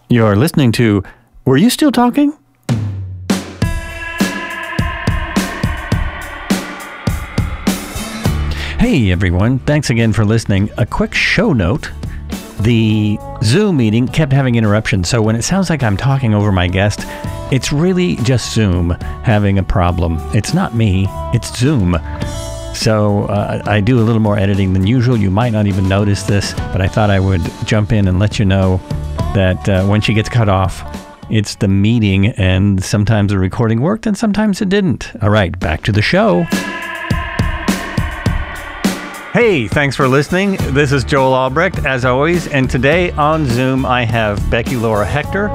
You're listening to Were You Still Talking? Hey everyone, thanks again for listening. A quick show note. The Zoom meeting kept having interruptions, so when it sounds like I'm talking over my guest, it's really just Zoom having a problem. It's not me, it's Zoom. So I do a little more editing than usual. You might not even notice this, but I thought I would jump in and let you know that when she gets cut off, it's the meeting, and sometimes the recording worked and sometimes it didn't. All right, back to the show. Hey, thanks for listening. This is Joel Albrecht, as always, and today on Zoom I have Becca Lory Hector.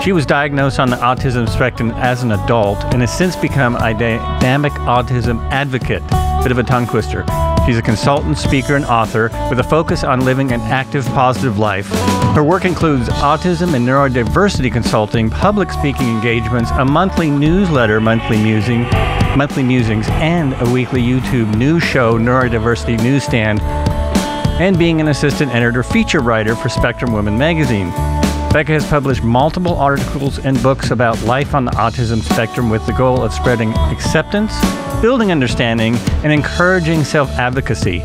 She was diagnosed on the autism spectrum as an adult and has since become a dynamic autism advocate. Bit of a tongue twister. She's a consultant, speaker, and author with a focus on living an active, positive life. Her work includes autism and neurodiversity consulting, public speaking engagements, a monthly newsletter, monthly musings, and a weekly YouTube news show, Neurodiversity Newsstand, and being an assistant editor feature writer for Spectrum Women magazine. Becca has published multiple articles and books about life on the autism spectrum with the goal of spreading acceptance, building understanding, and encouraging self-advocacy.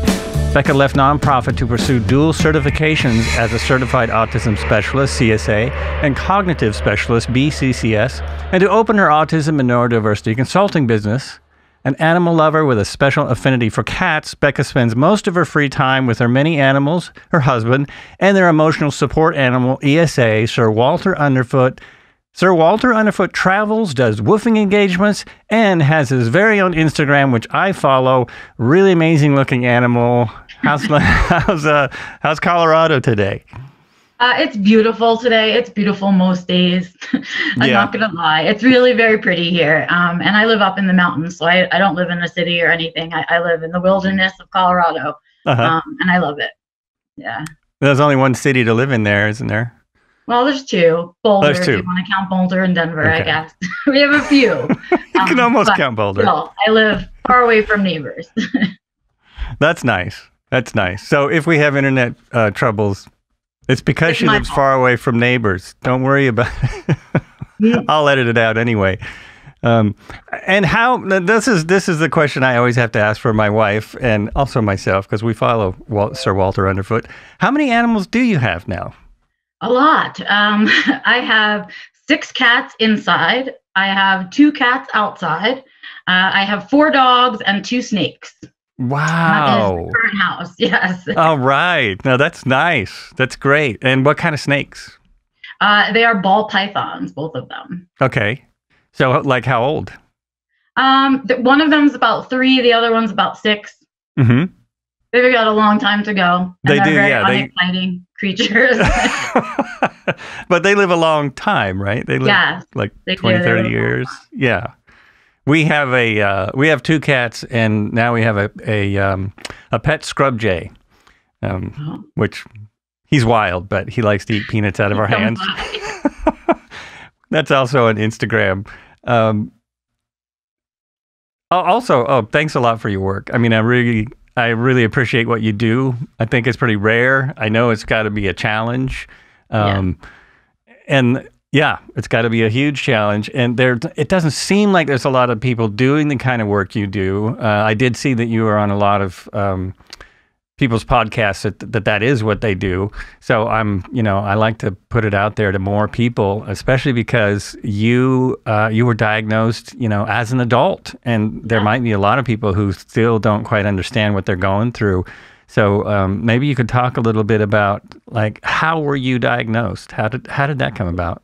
Becca left nonprofit to pursue dual certifications as a certified autism specialist, CSA, and cognitive specialist, BCCS, and to open her autism and neurodiversity consulting business. An animal lover with a special affinity for cats, Becca spends most of her free time with her many animals, her husband, and their emotional support animal, ESA, Sir Walter Underfoot. Sir Walter Underfoot travels, does woofing engagements, and has his very own Instagram, which I follow. Really amazing looking animal. How's Colorado today? It's beautiful today. It's beautiful most days. I'm not going to lie. It's really very pretty here. And I live up in the mountains, so I don't live in a city or anything. I live in the wilderness of Colorado, and I love it. Yeah. There's only one city to live in there, isn't there? Well, there's two. Boulder, there's two. If you want to count Boulder and Denver, okay. I guess. We have a few. You can almost count Boulder. No, I live far away from neighbors. That's nice. That's nice. So if we have internet troubles, it's because she lives far away from neighbors. Don't worry about it. I'll edit it out anyway. And how, this is the question I always have to ask for my wife and also myself, because we follow Sir Walter Underfoot. How many animals do you have now? A lot. I have 6 cats inside. I have 2 cats outside. I have 4 dogs and 2 snakes. Wow. That is the current house, yes. All right. No, that's nice. That's great. And what kind of snakes? They are ball pythons, both of them. Okay. So like how old? One of them's about 3. The other one's about 6. Mm-hmm. They've got a long time to go. They do, very yeah. Unexciting creatures. But they live a long time, right? They live like 20, 30 years. Yeah. We have 2 cats, and now we have a pet scrub jay, which he's wild, but he likes to eat peanuts out of our hands. That's also on Instagram. Also, thanks a lot for your work. I mean, I really appreciate what you do. I think it's pretty rare. I know it's got to be a challenge. And yeah, it's got to be a huge challenge. And it doesn't seem like there's a lot of people doing the kind of work you do. I did see that you were on a lot of people's podcasts that is what they do. So I like to put it out there to more people, especially because you were diagnosed, as an adult, and there might be a lot of people who still don't quite understand what they're going through. So maybe you could talk a little bit about how were you diagnosed? How did that come about?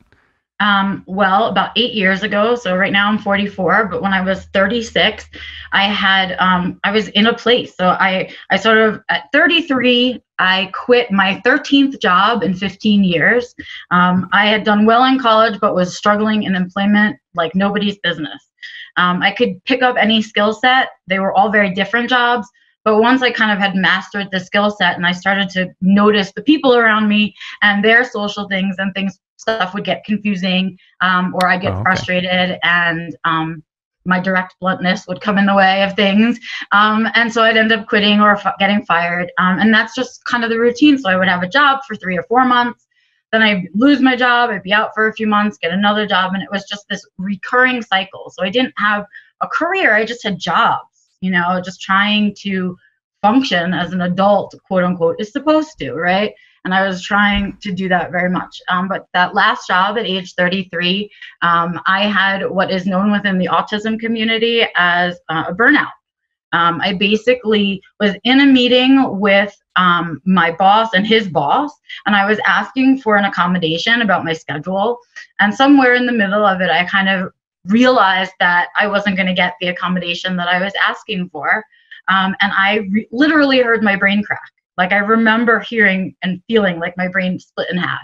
Well, about 8 years ago. So right now I'm 44, but when I was 36, I was in a place. So I sort of, at 33, I quit my 13th job in 15 years. I had done well in college, but was struggling in employment like nobody's business. I could pick up any skill set. They were all very different jobs. But once I kind of had mastered the skill set and I started to notice the people around me and their social things and stuff would get confusing, or I'd get frustrated, and my direct bluntness would come in the way of things. And so I'd end up quitting or getting fired. And that's just kind of the routine. So I would have a job for 3 or 4 months. then I'd lose my job, I'd be out for a few months, get another job, and it was just this recurring cycle. So I didn't have a career, I just had jobs, you know, just trying to function as an adult, quote unquote, is supposed to, right? And I was trying to do that very much. But that last job at age 33, I had what is known within the autism community as a burnout. I basically was in a meeting with my boss and his boss, and I was asking for an accommodation about my schedule. And somewhere in the middle of it, I kind of realized that I wasn't going to get the accommodation that I was asking for. And I literally heard my brain crack. Like, I remember hearing and feeling like my brain split in half.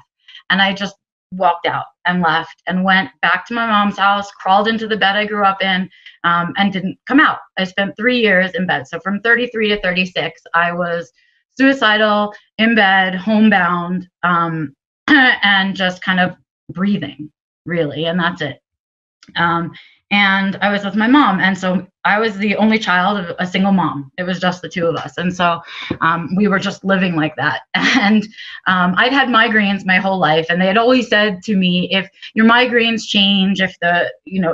And I just walked out and left and went back to my mom's house, crawled into the bed I grew up in, and didn't come out. I spent 3 years in bed. So from 33 to 36, I was suicidal, in bed, homebound, and just kind of breathing, really. And that's it. And I was with my mom. And so I was the only child of a single mom. It was just the two of us. And so we were just living like that. And I'd had migraines my whole life. And they had always said to me, if your migraines change, if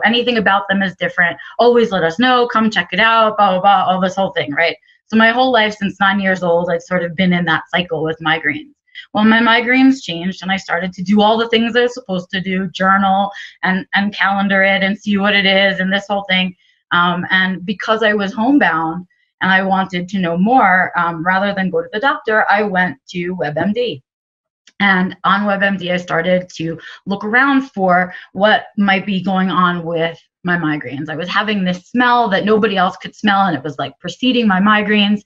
anything about them is different, always let us know, come check it out, blah, blah, blah, all this whole thing, right? So my whole life since 9 years old, I'd sort of been in that cycle with migraines. Well, my migraines changed and I started to do all the things I was supposed to do, journal and calendar it and see what it is and this whole thing. And because I was homebound and I wanted to know more, rather than go to the doctor, I went to WebMD. And on WebMD, I started to look around for what might be going on with my migraines. I was having this smell that nobody else could smell, and it was like preceding my migraines.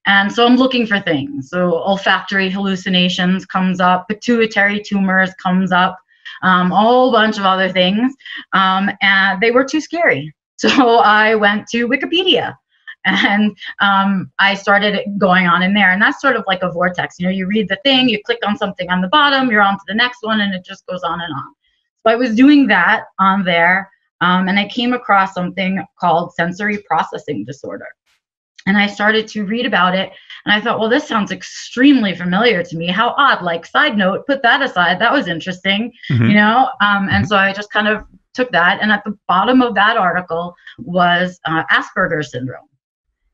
And so I'm looking for things. So olfactory hallucinations comes up, pituitary tumors comes up, a whole bunch of other things. And they were too scary. So I went to Wikipedia. And I started going on in there. And that's sort of like a vortex. You know, you read the thing, you click on something on the bottom, you're on to the next one, and it just goes on and on. So I was doing that on there. And I came across something called sensory processing disorder. And I started to read about it. And I thought, well, this sounds extremely familiar to me. How odd. Like, side note, put that aside. That was interesting, you know? And so I just kind of took that. And at the bottom of that article was Asperger's syndrome.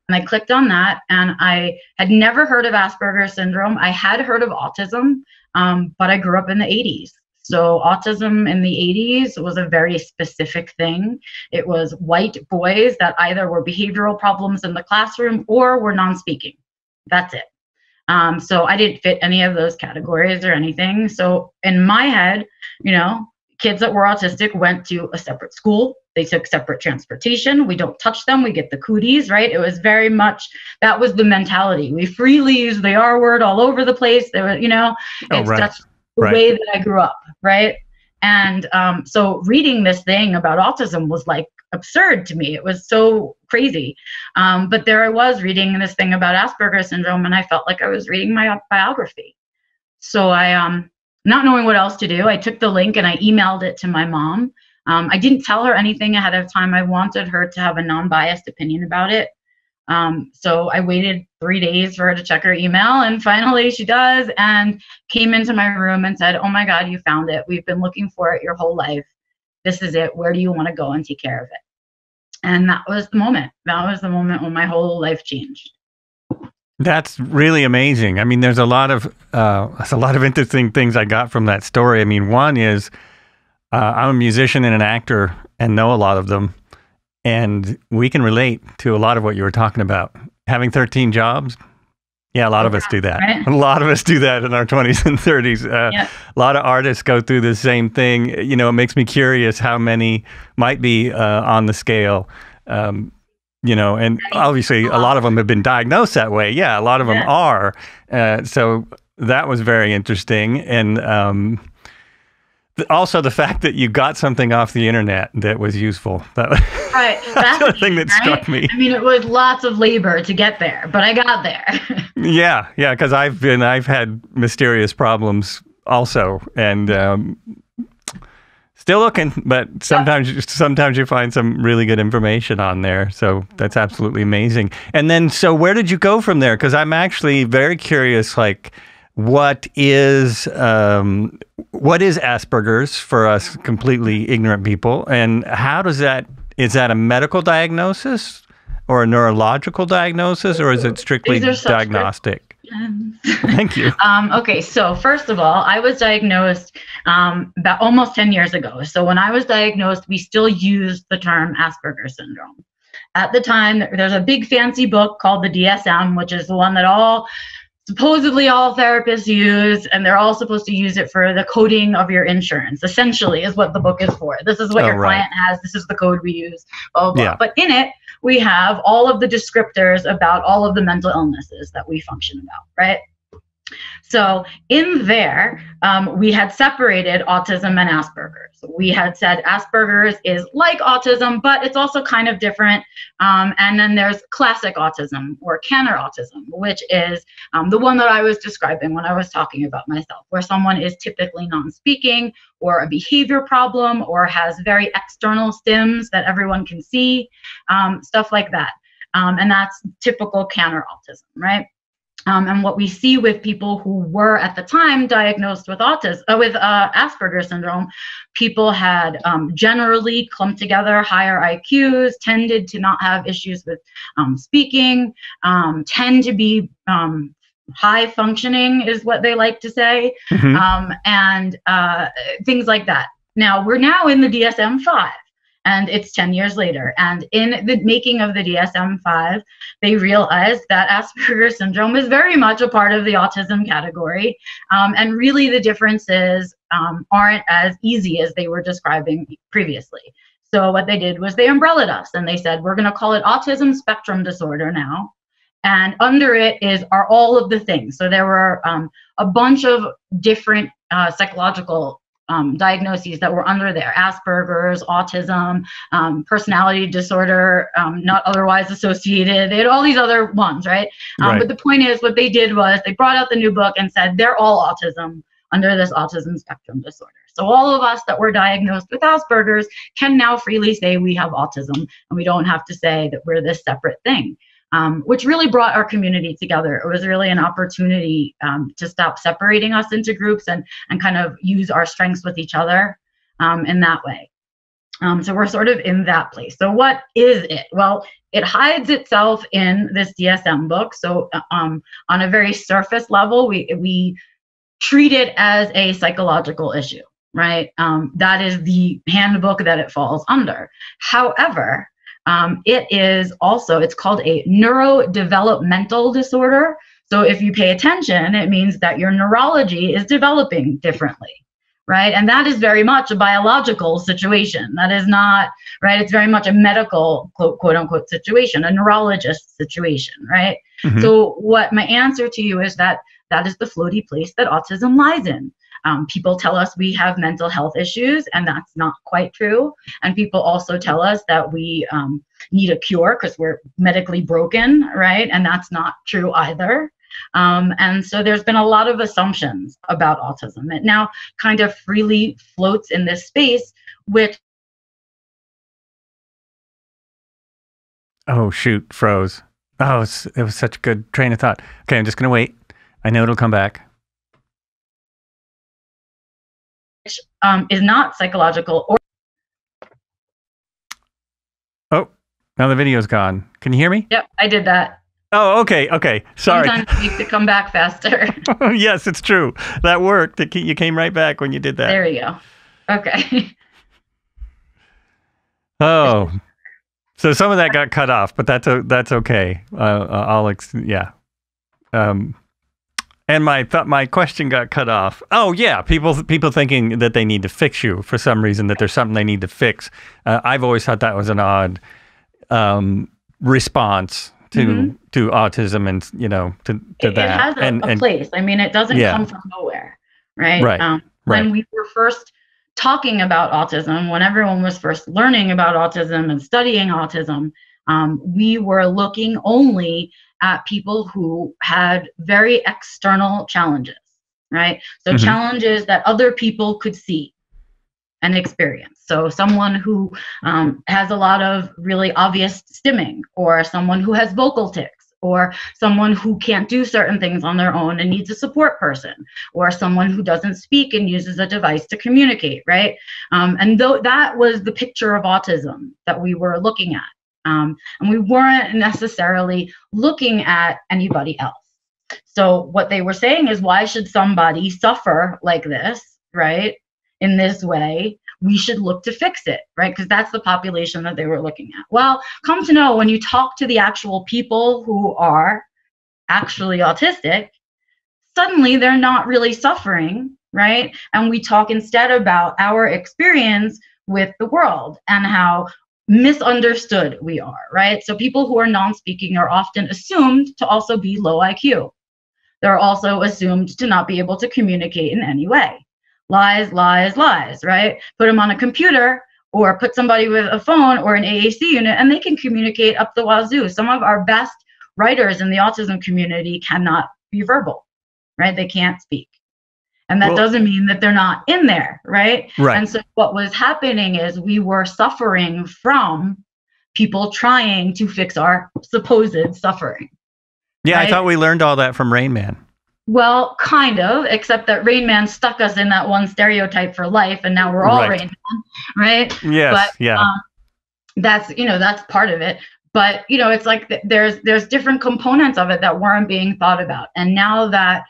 And I clicked on that, and I had never heard of Asperger's syndrome. I had heard of autism, but I grew up in the 80s. So autism in the 80s was a very specific thing. It was white boys that either were behavioral problems in the classroom or were non-speaking. That's it. So I didn't fit any of those categories or anything. So in my head, you know, kids that were autistic went to a separate school. They took separate transportation. We don't touch them. We get the cooties, right? It was very much, that was the mentality. We freely use the R word all over the place. There was, you know, that's the way that I grew up, right? And so reading this thing about autism was like absurd to me. It was so crazy. But there I was reading this thing about Asperger's syndrome, and I felt like I was reading my biography. So I, not knowing what else to do, I took the link and I emailed it to my mom. I didn't tell her anything ahead of time. I wanted her to have a non-biased opinion about it. So I waited 3 days for her to check her email, and finally she does, and came into my room and said, "Oh my God, you found it. We've been looking for it your whole life. This is it. Where do you want to go and take care of it?" And that was the moment. That was the moment when my whole life changed. That's really amazing. I mean, there's a lot of interesting things I got from that story. I mean, one is I'm a musician and an actor and know a lot of them. And we can relate to a lot of what you were talking about. Having 13 jobs. Yeah, a lot of us do that. Right? A lot of us do that in our 20s and 30s. A lot of artists go through the same thing. You know, it makes me curious how many might be on the scale. You know, and obviously a lot of them have been diagnosed that way. Yeah, a lot of them are. So that was very interesting. And also the fact that you got something off the internet that was useful. That's the thing that struck me. I mean, it was lots of labor to get there, but I got there. Yeah, because I've had mysterious problems also, and still looking, but sometimes you find some really good information on there. So that's absolutely amazing. And then, so where did you go from there? Because I'm actually very curious, like, what is Asperger's for us completely ignorant people, and how does that, is that a medical diagnosis or a neurological diagnosis, or is it strictly diagnostic? Thank you. Okay, so first of all, I was diagnosed about almost 10 years ago. So when I was diagnosed, we still used the term Asperger's syndrome. At the time, there's a big fancy book called the DSM, which is the one that supposedly all therapists use, and they're all supposed to use it for the coding of your insurance, essentially, is what the book is for. This is what your client has. This is the code we use, blah, blah, blah. Yeah. But in it, we have all of the descriptors about all of the mental illnesses that we function about, right? So in there, we had separated autism and Asperger's. We had said Asperger's is like autism, but it's also kind of different. And then there's classic autism or Canner autism, which is the one that I was describing when I was talking about myself, where someone is typically non-speaking or a behavior problem or has very external stims that everyone can see, stuff like that. And that's typical Canner autism, right? And what we see with people who were at the time diagnosed with Asperger's syndrome, people had generally clumped together higher IQs, tended to not have issues with speaking, tend to be high functioning is what they like to say, and things like that. Now, we're now in the DSM-5. And it's 10 years later. And in the making of the DSM-5, they realized that Asperger's syndrome is very much a part of the autism category. And really the differences aren't as easy as they were describing previously. So what they did was they umbrellaed us and they said, we're going to call it autism spectrum disorder now. And under it are all of the things. So there were a bunch of different psychological diagnoses that were under there: Asperger's, autism, personality disorder, not otherwise associated. They had all these other ones, right? But the point is, what they did was they brought out the new book and said they're all autism under this autism spectrum disorder. So all of us that were diagnosed with Asperger's can now freely say we have autism, and we don't have to say that we're this separate thing. Which really brought our community together. It was really an opportunity to stop separating us into groups and kind of use our strengths with each other in that way. So we're sort of in that place. So what is it? Well, it hides itself in this DSM book. So on a very surface level, we treat it as a psychological issue, right? That is the handbook that it falls under. However, it's called a neurodevelopmental disorder. So if you pay attention, it means that your neurology is developing differently, right? And that is very much a biological situation. That is not, right? It's very much a medical, quote unquote, situation, a neurologist situation, right? So what my answer to you is that is the floaty place that autism lies in. People tell us we have mental health issues, and that's not quite true. And people also tell us that we need a cure because we're medically broken, right? And that's not true either. And so there's been a lot of assumptions about autism. It now kind of freely floats in this space, which... Oh, shoot, froze. Oh, it was such a good train of thought. Okay, I'm just going to wait. I know it'll come back. Is not psychological or... Oh, now the video's gone. Can you hear me? Yep, I did that. Oh, okay. Sorry. Sometimes you need to come back faster. Yes, it's true. That worked. You came right back when you did that. There you go. Okay. Oh, so some of that got cut off, but that's okay. And my question got cut off. Oh yeah, people thinking that they need to fix you for some reason, that there's something they need to fix. I've always thought that was an odd response to autism, and to that. It has a place. I mean, it doesn't come from nowhere, right? When we were first talking about autism, when everyone was first learning about autism and studying autism, we were looking only at people who had very external challenges, right? So challenges that other people could see and experience. So someone who has a lot of really obvious stimming, or someone who has vocal tics, or someone who can't do certain things on their own and needs a support person, or someone who doesn't speak and uses a device to communicate, right? And that was the picture of autism that we were looking at. And we weren't necessarily looking at anybody else. So what they were saying is, why should somebody suffer like this, right? In this way, we should look to fix it, right? Because that's the population that they were looking at. Well, come to know, when you talk to the actual people who are actually autistic, suddenly they're not really suffering, right? And we talk instead about our experience with the world and how misunderstood we are, right? So people who are non-speaking are often assumed to also be low IQ. They're also assumed to not be able to communicate in any way. Lies, lies, lies, right? Put them on a computer or put somebody with a phone or an AAC unit and they can communicate up the wazoo. Some of our best writers in the autism community cannot be verbal, right? They can't speak. And that doesn't mean that they're not in there, right? Right. And so what was happening is we were suffering from people trying to fix our supposed suffering. Yeah, right? I thought we learned all that from Rain Man. Well, kind of, except that Rain Man stuck us in that one stereotype for life, and now we're all Right. Rain Man, right? Yes, but, yeah. That's part of it. But, it's like there's different components of it that weren't being thought about. And now that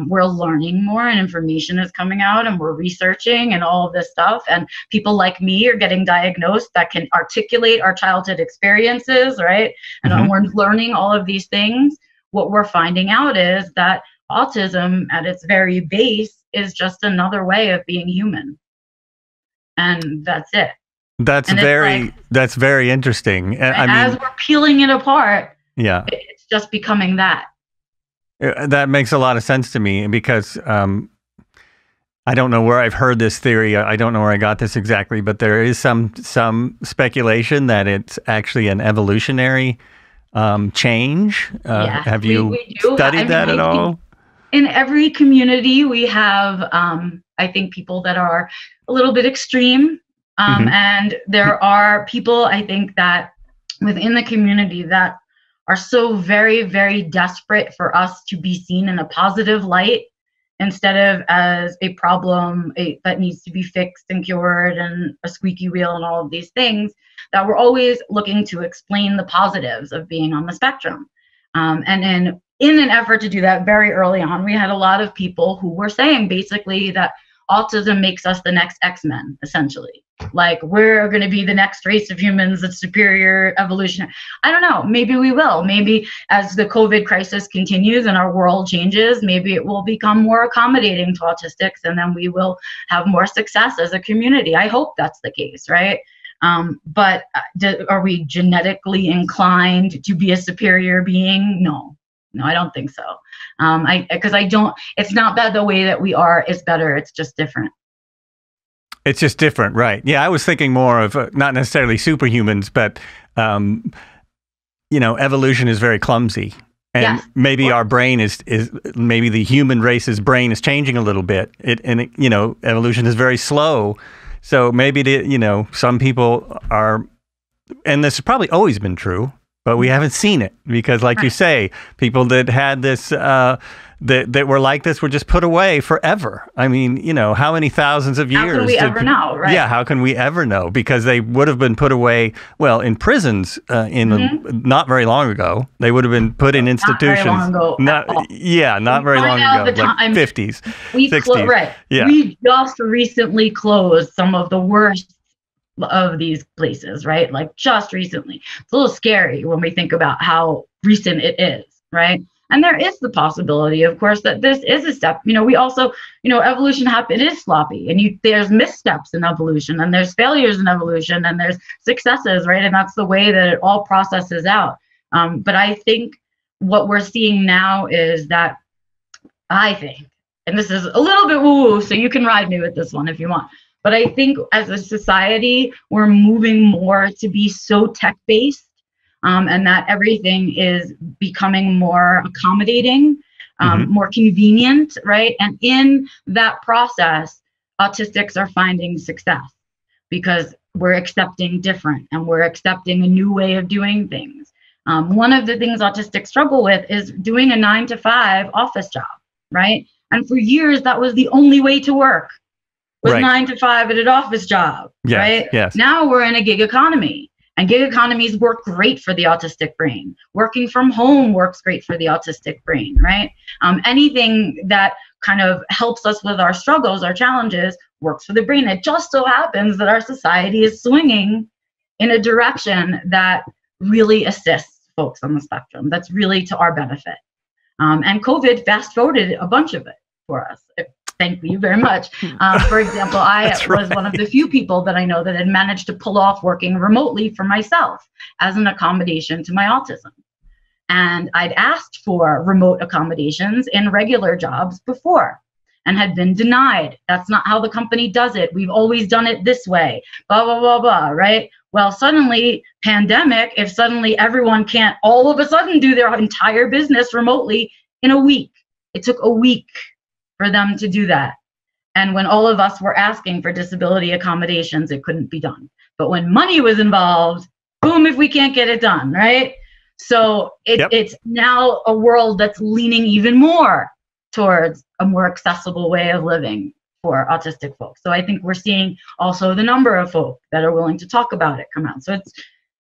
we're learning more and information is coming out and we're researching and all of this stuff, and people like me are getting diagnosed that can articulate our childhood experiences, right? And we're learning all of these things. What we're finding out is that autism at its very base is just another way of being human. And that's it. That's very interesting. As we're peeling it apart, yeah, it's just becoming that. That makes a lot of sense to me, because I don't know where I've heard this theory. I don't know where I got this exactly, but there is some speculation that it's actually an evolutionary change. Have you studied that at all? In every community, we have, I think, people that are a little bit extreme. And there are people, I think, that within the community that are so very, very desperate for us to be seen in a positive light instead of as a problem that needs to be fixed and cured and a squeaky wheel and all of these things, that we're always looking to explain the positives of being on the spectrum. And in an effort to do that very early on, we had a lot of people who were saying basically that autism makes us the next X-Men, essentially. Like, we're going to be the next race of humans that's superior evolution. I don't know. Maybe we will. Maybe as the COVID crisis continues and our world changes, maybe it will become more accommodating to autistics, and then we will have more success as a community. I hope that's the case, right? But are we genetically inclined to be a superior being? No, I don't think so. Because it's not that the way that we are is better. It's just different. It's just different, right? Yeah, I was thinking more of not necessarily superhumans, but evolution is very clumsy, and maybe our brain is maybe the human race's brain is changing a little bit. Evolution is very slow, so maybe some people are, and this has probably always been true, but we haven't seen it because, like you say, people that had this. That were like this were just put away forever. I mean, how many thousands of years? How can we ever know, right? Yeah, how can we ever know? Because they would have been put away, in prisons not very long ago. They would have been put in institutions. Not very long ago. Not very long ago, like 50s, 60s. Right. Yeah. We just recently closed some of the worst of these places, right? Like, just recently. It's a little scary when we think about how recent it is, right? And there is the possibility, of course, that this is a step. We also, evolution it is sloppy, and there's missteps in evolution, and there's failures in evolution, and there's successes, right? And that's the way that it all processes out. But I think what we're seeing now is that and this is a little bit woo-woo, so you can ride me with this one if you want. But I think as a society, we're moving more to be so tech-based. And that everything is becoming more accommodating, more convenient, right? And in that process, autistics are finding success because we're accepting different and we're accepting a new way of doing things. One of the things autistics struggle with is doing a 9-to-5 office job, right? And for years, that was the only way to work, was 9-to-5 at an office job, right? Yes. Now we're in a gig economy, and gig economies work great for the autistic brain. Working from home works great for the autistic brain, right? Anything that kind of helps us with our struggles, our challenges, works for the brain. It just so happens that our society is swinging in a direction that really assists folks on the spectrum. That's really to our benefit. And COVID fast-forwarded a bunch of it for us. Thank you very much. For example, I was one of the few people that I know that had managed to pull off working remotely for myself as an accommodation to my autism. And I'd asked for remote accommodations in regular jobs before and had been denied. That's not how the company does it. We've always done it this way, blah, blah, blah, blah, right? Well, suddenly, pandemic, if suddenly everyone can't all of a sudden do their entire business remotely in a week, it took a week for them to do that. And when all of us were asking for disability accommodations, it couldn't be done. But when money was involved, boom, if we can't get it done, right? So it's now a world that's leaning even more towards a more accessible way of living for autistic folks. So I think we're seeing also the number of folk that are willing to talk about it come out. So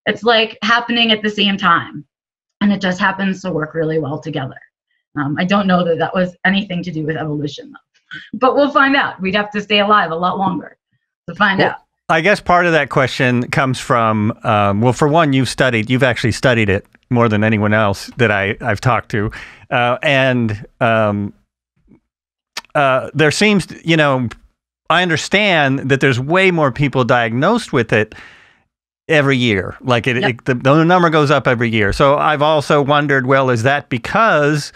it's like happening at the same time, and it just happens to work really well together. I don't know that that was anything to do with evolution, though, but we'll find out. We'd have to stay alive a lot longer to find out. I guess part of that question comes from, well, for one, you've actually studied it more than anyone else that I've talked to. There seems, I understand that there's way more people diagnosed with it every year. Like the number goes up every year. So I've also wondered, well, is that because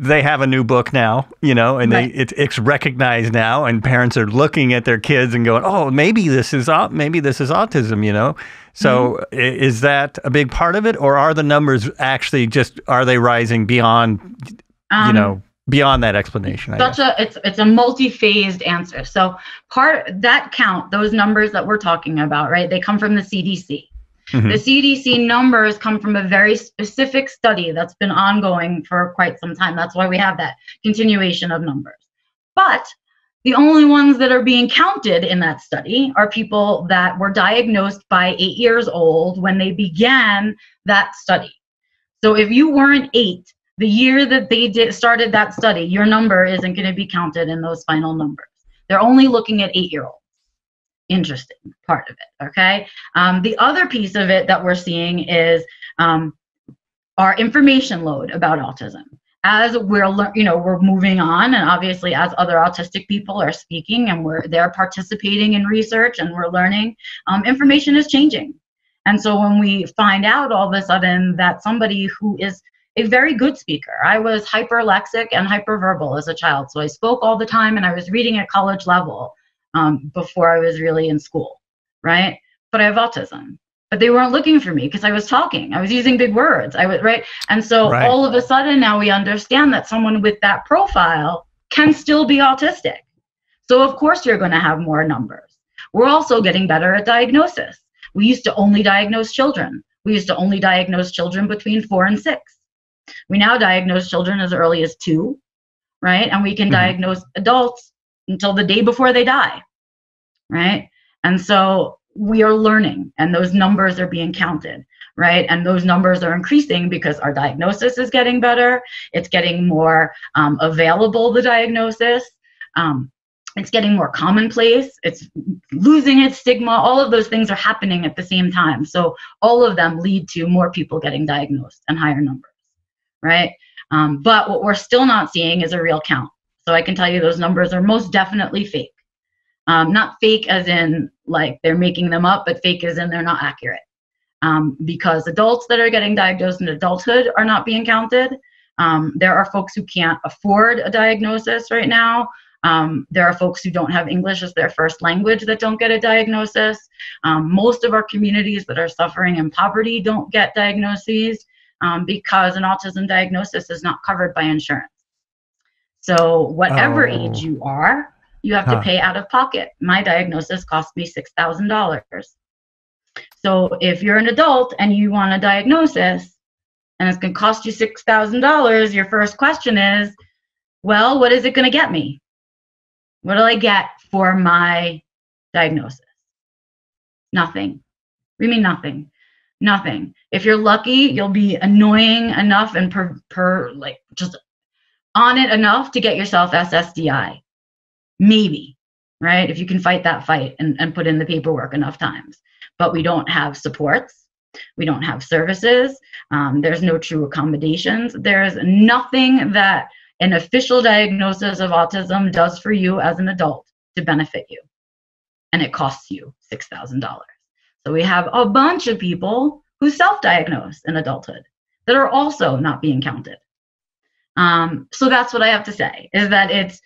they have a new book now, and it's recognized now, and parents are looking at their kids and going, oh, maybe this is autism, So is that a big part of it, or are the numbers actually are they rising beyond, beyond that explanation? It's a multi-phased answer. So those numbers that we're talking about, right? They come from the CDC. Mm-hmm. The CDC numbers come from a very specific study that's been ongoing for quite some time. That's why we have that continuation of numbers. But the only ones that are being counted in that study are people that were diagnosed by 8 years old when they began that study. So if you weren't 8, the year that they started that study, your number isn't going to be counted in those final numbers. They're only looking at 8-year-olds. Interesting part of it, okay? The other piece of it that we're seeing is our information load about autism. As we're moving on, and obviously as other autistic people are speaking and they're participating in research and we're learning, information is changing. And so when we find out all of a sudden that somebody who is a very good speaker, I was hyperlexic and hyperverbal as a child, so I spoke all the time and I was reading at college level before I was really in school, right? But I have autism. But they weren't looking for me because I was talking. I was using big words. Right? And so all of a sudden now we understand that someone with that profile can still be autistic. So of course you're going to have more numbers. We're also getting better at diagnosis. We used to only diagnose children. We used to only diagnose children between 4 and 6. We now diagnose children as early as 2, right? And we can diagnose adults until the day before they die, right? And so we are learning, and those numbers are being counted, right? And those numbers are increasing because our diagnosis is getting better. It's getting more available, the diagnosis. It's getting more commonplace. It's losing its stigma. All of those things are happening at the same time. So all of them lead to more people getting diagnosed and higher numbers, right? But what we're still not seeing is a real count. So I can tell you those numbers are most definitely fake. Not fake as in like they're making them up, but fake as in they're not accurate. Because adults that are getting diagnosed in adulthood are not being counted. There are folks who can't afford a diagnosis right now. There are folks who don't have English as their first language that don't get a diagnosis. Most of our communities that are suffering in poverty don't get diagnoses because an autism diagnosis is not covered by insurance. So whatever age you are, you have to pay out of pocket. My diagnosis cost me $6,000. So if you're an adult and you want a diagnosis, and it's going to cost you $6,000, your first question is, well, what is it going to get me? What do I get for my diagnosis? Nothing. We mean nothing. Nothing. If you're lucky, you'll be annoying enough and like just on it enough to get yourself SSDI. Maybe, right? If you can fight that fight and put in the paperwork enough times. But we don't have supports. We don't have services. There's no true accommodations. There's nothing that an official diagnosis of autism does for you as an adult to benefit you. And it costs you $6,000. So we have a bunch of people who self-diagnose in adulthood that are also not being counted. So that's what I have to say, is that it's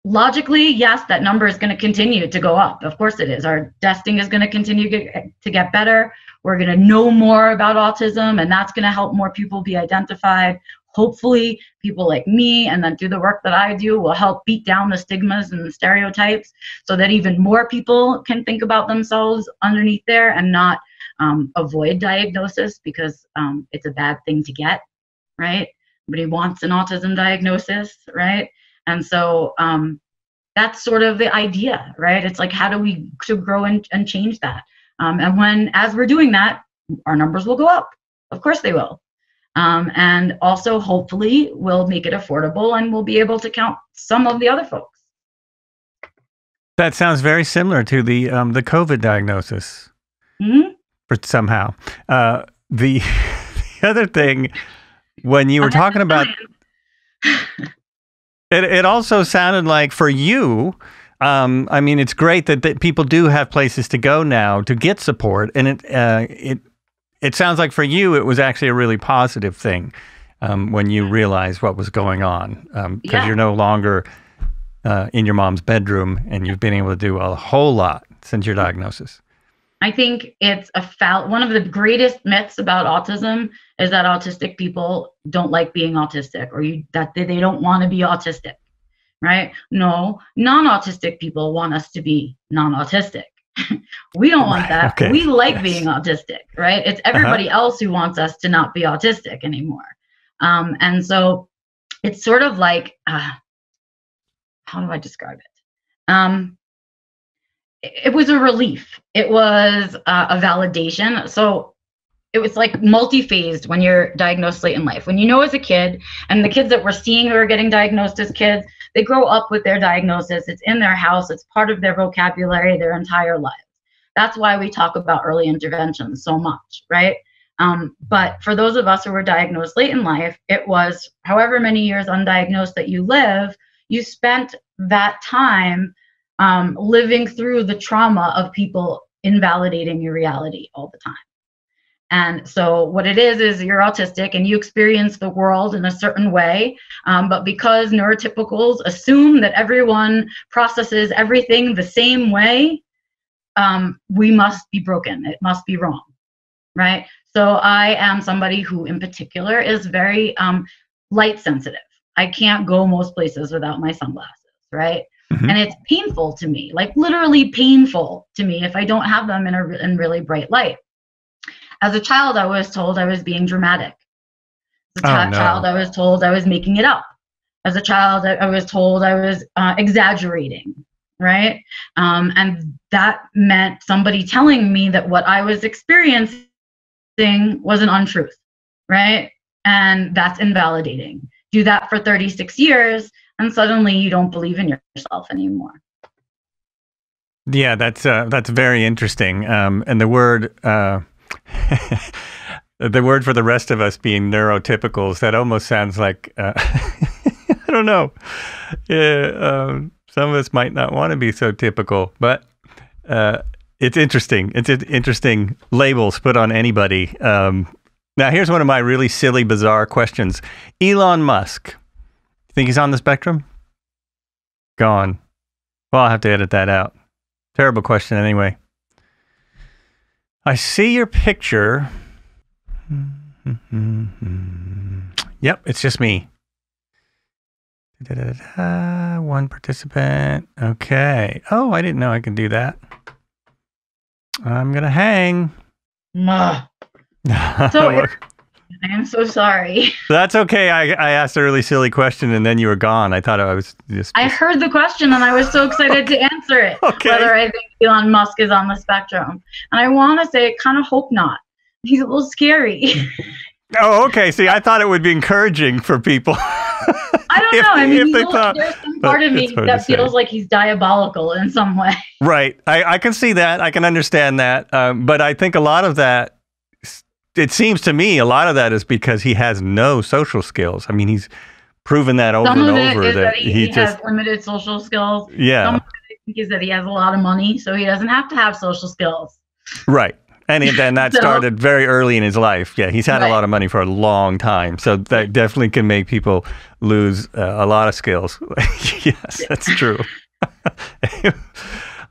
logically, yes, that number is going to continue to go up. Of course it is. Our testing is going to continue to get better. We're going to know more about autism, and that's going to help more people be identified. Hopefully, people like me, and then through the work that I do, will help beat down the stigmas and the stereotypes so that even more people can think about themselves underneath there and not avoid diagnosis, because it's a bad thing to get, right? Nobody wants an autism diagnosis, right? And so that's sort of the idea, right? It's like, how do we grow and change that? And as we're doing that, our numbers will go up. Of course they will. And also, hopefully, we'll make it affordable and we'll be able to count some of the other folks. That sounds very similar to the COVID diagnosis. Mm-hmm. But somehow. The other thing, when you were talking about... It also sounded like for you, I mean, it's great that people do have places to go now to get support. And it sounds like for you, it was actually a really positive thing when you realized what was going on, because you're no longer in your mom's bedroom, and you've been able to do a whole lot since your diagnosis. I think it's one of the greatest myths about autism is that autistic people don't like being autistic, or that they don't want to be autistic, right? No, non-autistic people want us to be non-autistic. We don't want that. Okay. We like being autistic, right? It's everybody else who wants us to not be autistic anymore. And so it's sort of like, how do I describe it? It was a relief. It was a validation. So it was like multi-phased when you're diagnosed late in life. When you know as a kid, and the kids that we're seeing who are getting diagnosed as kids, they grow up with their diagnosis. It's in their house. It's part of their vocabulary their entire lives. That's why we talk about early intervention so much, right? But for those of us who were diagnosed late in life, it was however many years undiagnosed that you live, you spent that time living through the trauma of people invalidating your reality all the time. And so what it is you're autistic and you experience the world in a certain way, but because neurotypicals assume that everyone processes everything the same way, we must be broken. It must be wrong, right? So I am somebody who in particular is very light sensitive. I can't go most places without my sunglasses, right? Mm-hmm. And it's painful to me, like literally painful to me if I don't have them in really bright light. As a child, I was told I was being dramatic. As a child, I was told I was making it up. As a child, I was told I was exaggerating, right? And that meant somebody telling me that what I was experiencing was an untruth, right? And that's invalidating. Do that for 36 years, and suddenly you don't believe in yourself anymore. Yeah, that's very interesting. And the word the word for the rest of us being neurotypicals, that almost sounds like I don't know. Some of us might not want to be so typical, but it's interesting. It's interesting labels put on anybody. Now, here's one of my really silly, bizarre questions. Elon Musk. You think he's on the spectrum? Gone. Well, I'll have to edit that out. Terrible question anyway. I see your picture. Yep, it's just me. One participant. Okay. Oh, I didn't know I could do that. I'm going to hang. So I am so sorry. That's okay. I asked a really silly question and then you were gone. I thought I was I heard the question and I was so excited to answer it. Okay. Whether I think Elon Musk is on the spectrum. And I want to say, kind of hope not. He's a little scary. Oh, okay. See, I thought it would be encouraging for people. I don't know. I mean, there's some part of me that feels like he's diabolical in some way. Right. I can see that. I can understand that. But I think a lot of that, it seems to me, a lot of that is because he has no social skills. I mean, he's proven that over and over that he has limited social skills. Yeah. Some of it, I think, is that he has a lot of money, so he doesn't have to have social skills. Right. And then that started very early in his life. Yeah, he's had a lot of money for a long time. So that definitely can make people lose a lot of skills. Yes, that's true.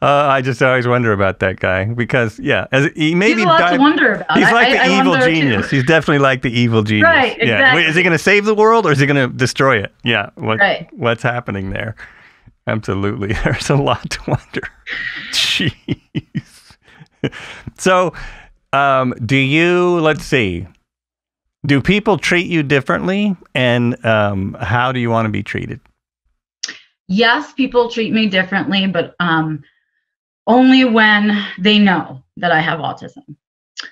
I just always wonder about that guy because, he maybe he's a lot to wonder about. He's like the evil genius. He's definitely like the evil genius. Right, exactly. Yeah. Wait, is he going to save the world or is he going to destroy it? Yeah. What's happening there? Absolutely. There's a lot to wonder. Jeez. So, let's see, do people treat you differently and how do you want to be treated? Yes, people treat me differently, but only when they know that I have autism.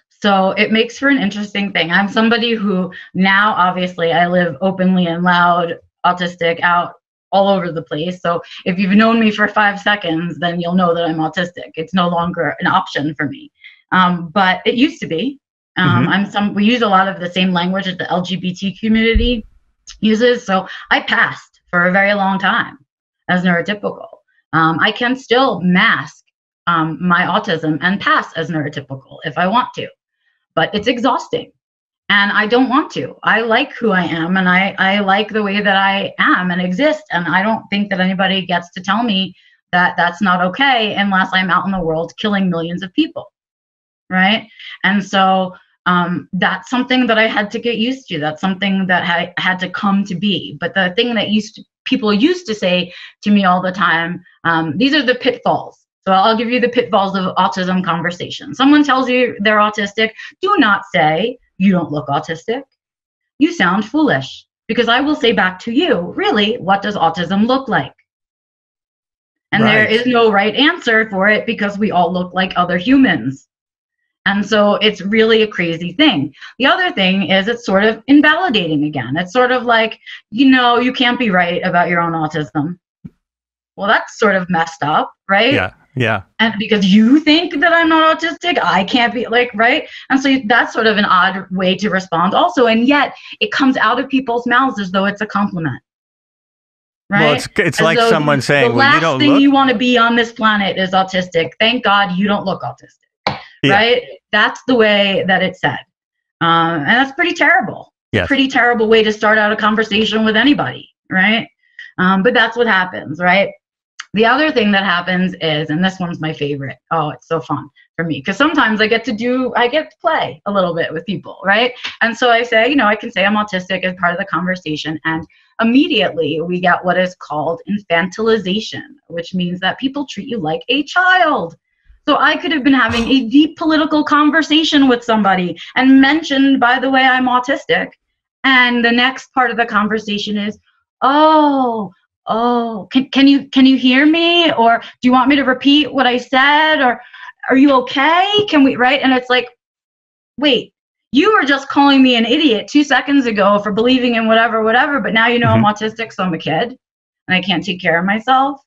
So it makes for an interesting thing. I'm somebody who now, obviously, I live openly and loud, autistic, out all over the place. So if you've known me for 5 seconds, then you'll know that I'm autistic. It's no longer an option for me. But it used to be. We use a lot of the same language that the LGBT community uses. So I passed for a very long time as neurotypical. I can still mask my autism and pass as neurotypical if I want to, but it's exhausting. And I don't want to. I like who I am, and I like the way that I am and exist. And I don't think that anybody gets to tell me that that's not okay unless I'm out in the world killing millions of people, right? And so that's something that I had to get used to. That's something that had to come to be. But the thing that people used to say to me all the time, these are the pitfalls. So I'll give you the pitfalls of autism conversation. Someone tells you they're autistic, do not say, you don't look autistic. You sound foolish, because I will say back to you, really, what does autism look like? And there is no right answer for it because we all look like other humans. And so it's really a crazy thing. The other thing is it's sort of invalidating again. It's sort of like, you can't be right about your own autism. Well, that's sort of messed up, right? Yeah. Yeah. And because you think that I'm not autistic, I can't be right? And so that's sort of an odd way to respond also. And yet it comes out of people's mouths as though it's a compliment. Right? Well, it's like someone saying, well, you don't look. The last thing you want to be on this planet is autistic. Thank God you don't look autistic. Yeah. Right? That's the way that it's said. And that's pretty terrible. Yes. Pretty terrible way to start out a conversation with anybody. Right? But that's what happens. Right? The other thing that happens is, and this one's my favorite. Oh, it's so fun for me because sometimes I get to play a little bit with people, right? And so I say, I can say I'm autistic as part of the conversation, and immediately we get what is called infantilization, which means that people treat you like a child. So I could have been having a deep political conversation with somebody and mentioned, by the way, I'm autistic, and the next part of the conversation is, oh, can you hear me? Or do you want me to repeat what I said? Or are you okay? Can we, right? And it's like, wait, you were just calling me an idiot 2 seconds ago for believing in whatever, but now I'm autistic, so I'm a kid and I can't take care of myself,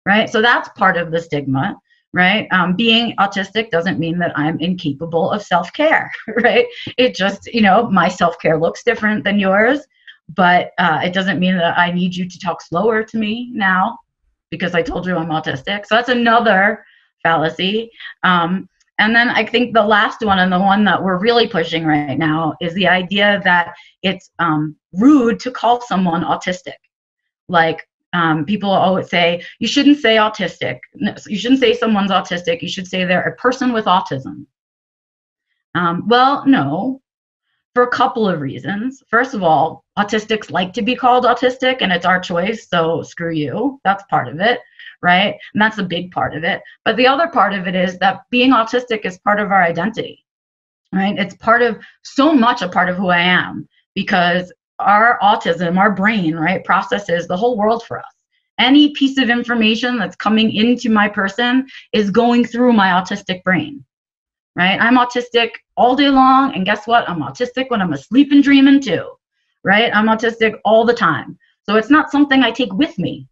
right? So that's part of the stigma, right? Being autistic doesn't mean that I'm incapable of self-care, right? It just, my self-care looks different than yours. But it doesn't mean that I need you to talk slower to me now because I told you I'm autistic. So that's another fallacy. And then I think the last one, and the one that we're really pushing right now, is the idea that it's rude to call someone autistic. Like people always say, you shouldn't say autistic. You shouldn't say someone's autistic. You should say they're a person with autism. Well, no. For a couple of reasons. First of all, autistics like to be called autistic, and it's our choice, so screw you. That's part of it, right? And that's a big part of it. But the other part of it is that being autistic is part of our identity. right? It's so much a part of who I am, because our autism, our brain, right, processes the whole world for us. Any piece of information that's coming into my person is going through my autistic brain, right? I'm autistic all day long, and guess what? I'm autistic when I'm asleep and dreaming too, right? I'm autistic all the time. So it's not something I take with me.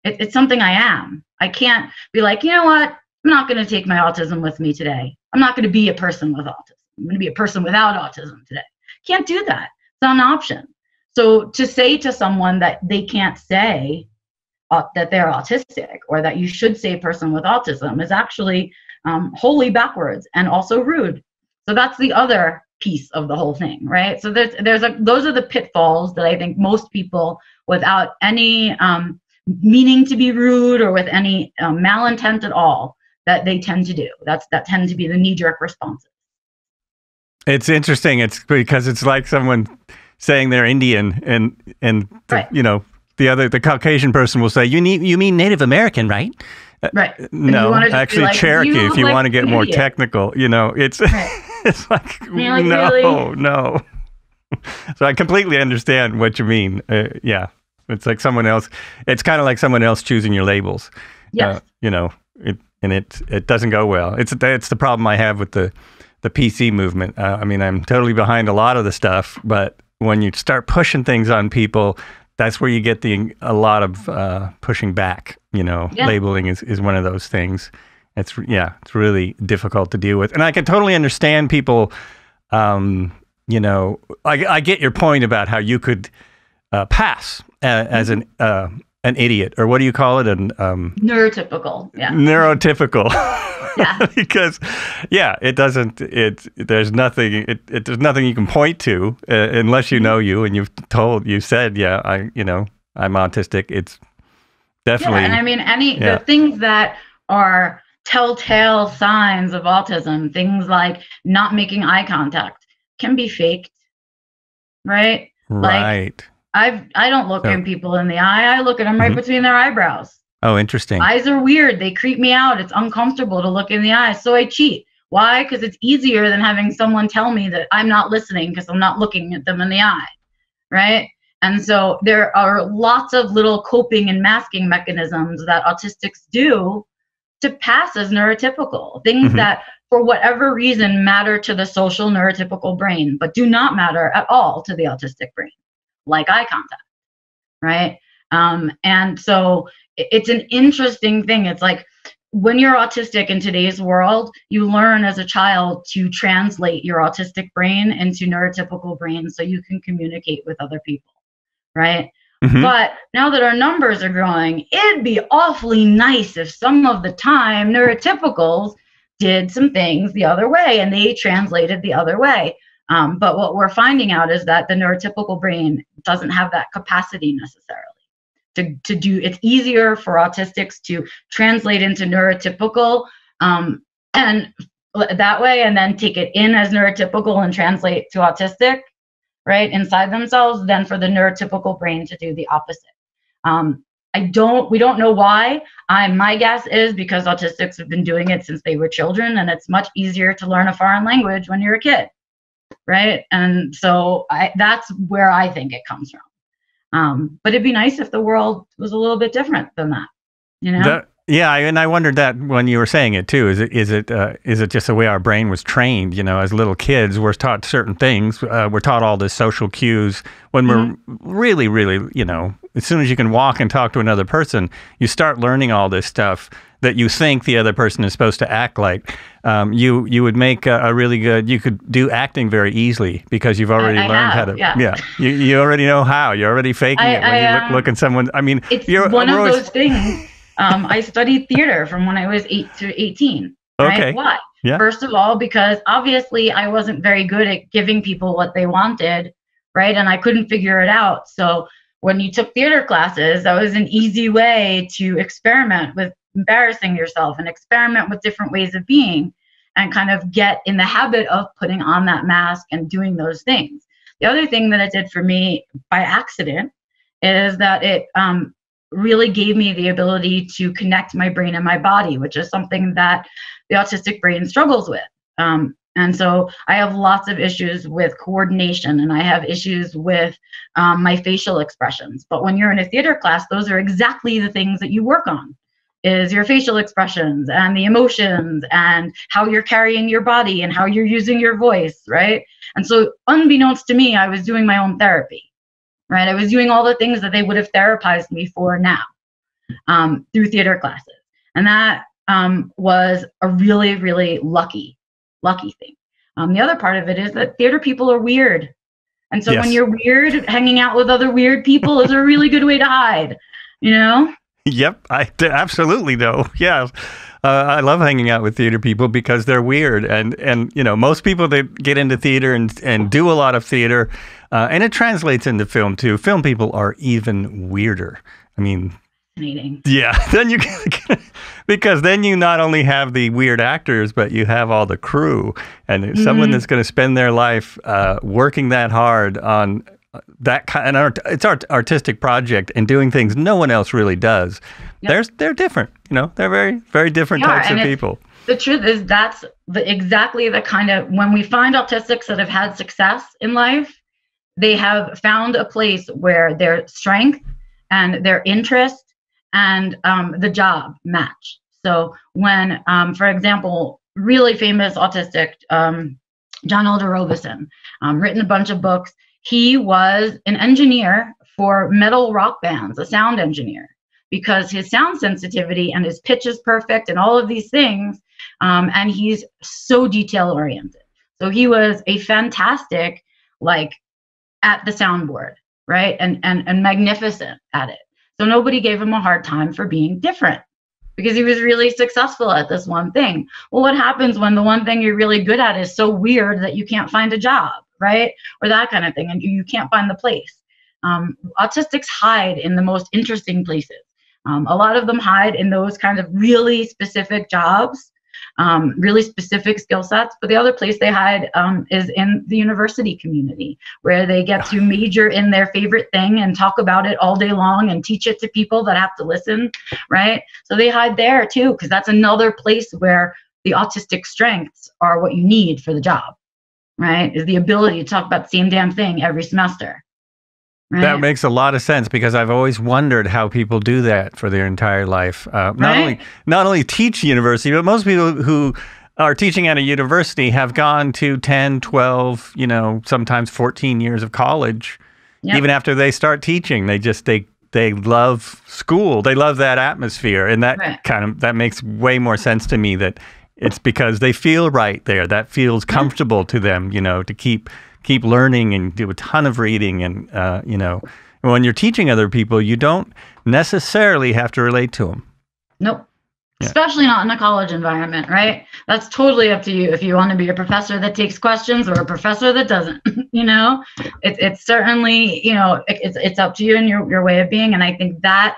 It's something I am. I can't be like, you know what? I'm not going to take my autism with me today. I'm not going to be a person with autism. I'm going to be a person without autism today. Can't do that. It's not an option. So to say to someone that they can't say that they're autistic, or that you should say person with autism, is actually wholly backwards and also rude. So that's the other piece of the whole thing, right? So those are the pitfalls that I think most people, without any meaning to be rude or with any malintent at all, that they tend to do. That tend to be the knee-jerk responses. It's interesting. It's because it's like someone saying they're Indian, and right. The Caucasian person will say, you mean Native American, right? Right. No, actually like, Cherokee, if you want to get more technical, it's right. it's like, like no, really? No. So I completely understand what you mean. Yeah. It's like someone else. It's kind of like someone else choosing your labels. Yes. It doesn't go well. It's the problem I have with the PC movement. I mean, I'm totally behind a lot of the stuff, but when you start pushing things on people, that's where you get a lot of pushing back. Yeah. Labeling is one of those things. It's really difficult to deal with, and I can totally understand people. I get your point about how you could pass as an idiot, or what do you call it? Neurotypical. Yeah. Neurotypical. Yeah. Because, there's nothing you can point to unless you know you, and you said, I'm autistic. It's definitely. Yeah, and I mean, the things that are telltale signs of autism, things like not making eye contact, can be faked, right? Right. Like, I don't look at people in the eye. I look at them right between their eyebrows. Oh, interesting. Eyes are weird. They creep me out. It's uncomfortable to look in the eyes. So I cheat. Why? Because it's easier than having someone tell me that I'm not listening because I'm not looking at them in the eye, right? And so there are lots of little coping and masking mechanisms that autistics do to pass as neurotypical. Things that, for whatever reason, matter to the social neurotypical brain, but do not matter at all to the autistic brain, like eye contact, right? And so it's an interesting thing. It's like, when you're autistic in today's world, you learn as a child to translate your autistic brain into neurotypical brain so you can communicate with other people, right? But now that our numbers are growing, it'd be awfully nice if some of the time neurotypicals did some things the other way and they translated the other way. But what we're finding out is that the neurotypical brain doesn't have that capacity necessarily. To do, it's easier for autistics to translate into neurotypical and that way, and then take it in as neurotypical and translate to autistic, right, inside themselves, than for the neurotypical brain to do the opposite. We don't know why. My guess is because autistics have been doing it since they were children, and it's much easier to learn a foreign language when you're a kid, right? And so that's where I think it comes from. But it'd be nice if the world was a little bit different than that, and I wondered that when you were saying it too. Is it just the way our brain was trained? As little kids, we're taught certain things. We're taught all the social cues when we're really, really, as soon as you can walk and talk to another person, you start learning all this stuff that you think the other person is supposed to act like. You would make a really good. You could do acting very easily because you've already learned how to. Yeah. You already know how. You're already faking it when you look at someone. I mean, it's one of those things. I studied theater from when I was 8 to 18. Right? Okay. Why? Yeah. First of all, because obviously I wasn't very good at giving people what they wanted, right? And I couldn't figure it out. So when you took theater classes, that was an easy way to experiment with embarrassing yourself and experiment with different ways of being and kind of get in the habit of putting on that mask and doing those things. The other thing that it did for me by accident is that it really gave me the ability to connect my brain and my body, which is something that the autistic brain struggles with. And so I have lots of issues with coordination, and I have issues with my facial expressions. But when you're in a theater class, those are exactly the things that you work on, is your facial expressions and the emotions and how you're carrying your body and how you're using your voice, right? And so unbeknownst to me, I was doing my own therapy, right? I was doing all the things that they would have therapized me for now through theater classes. And that was a really, really lucky thing. The other part of it is that theater people are weird. And so when you're weird, hanging out with other weird people is a really good way to hide, you know? Yep, I absolutely know. Yeah. I love hanging out with theater people because they're weird. And you know, most people that get into theater and do a lot of theater, and it translates into film too. Film people are even weirder. I mean, yeah, then you because then you not only have the weird actors, but you have all the crew, and someone that's going to spend their life working that hard on that kind of it's artistic project and doing things no one else really does. Yep. They're different, you know. They're very, very different types of people. The truth is that's exactly the kind of, when we find autistics that have had success in life, they have found a place where their strength and their interest and the job match. So when, for example, really famous autistic, John Robison, written a bunch of books. He was an engineer for metal rock bands, a sound engineer, because his sound sensitivity and his pitch is perfect and all of these things. And he's so detail oriented. So he was a fantastic, like, at the soundboard, right? And magnificent at it. So nobody gave him a hard time for being different because he was really successful at this one thing. Well, what happens when the one thing you're really good at is so weird that you can't find a job, right? Or that kind of thing, and you can't find the place. Autistics hide in the most interesting places. A lot of them hide in those kind of really specific jobs, really specific skill sets. But the other place they hide is in the university community, where they get to major in their favorite thing and talk about it all day long and teach it to people that have to listen, right? So they hide there too, because that's another place where the autistic strengths are what you need for the job, right? Is the ability to talk about the same damn thing every semester. Right. That makes a lot of sense because I've always wondered how people do that for their entire life. Not only teach university, but most people who are teaching at a university have gone to 10, 12, you know, sometimes 14 years of college. Yep. Even after they start teaching, they love school. They love that atmosphere, and that that makes way more sense to me. That it's because they feel right there. That feels comfortable to them, you know, to keep learning and do a ton of reading. And, you know, when you're teaching other people, you don't necessarily have to relate to them. Nope. Yeah. Especially not in a college environment, right? That's totally up to you if you want to be a professor that takes questions or a professor that doesn't, you know? It's certainly, you know, it's up to you and your way of being. And I think that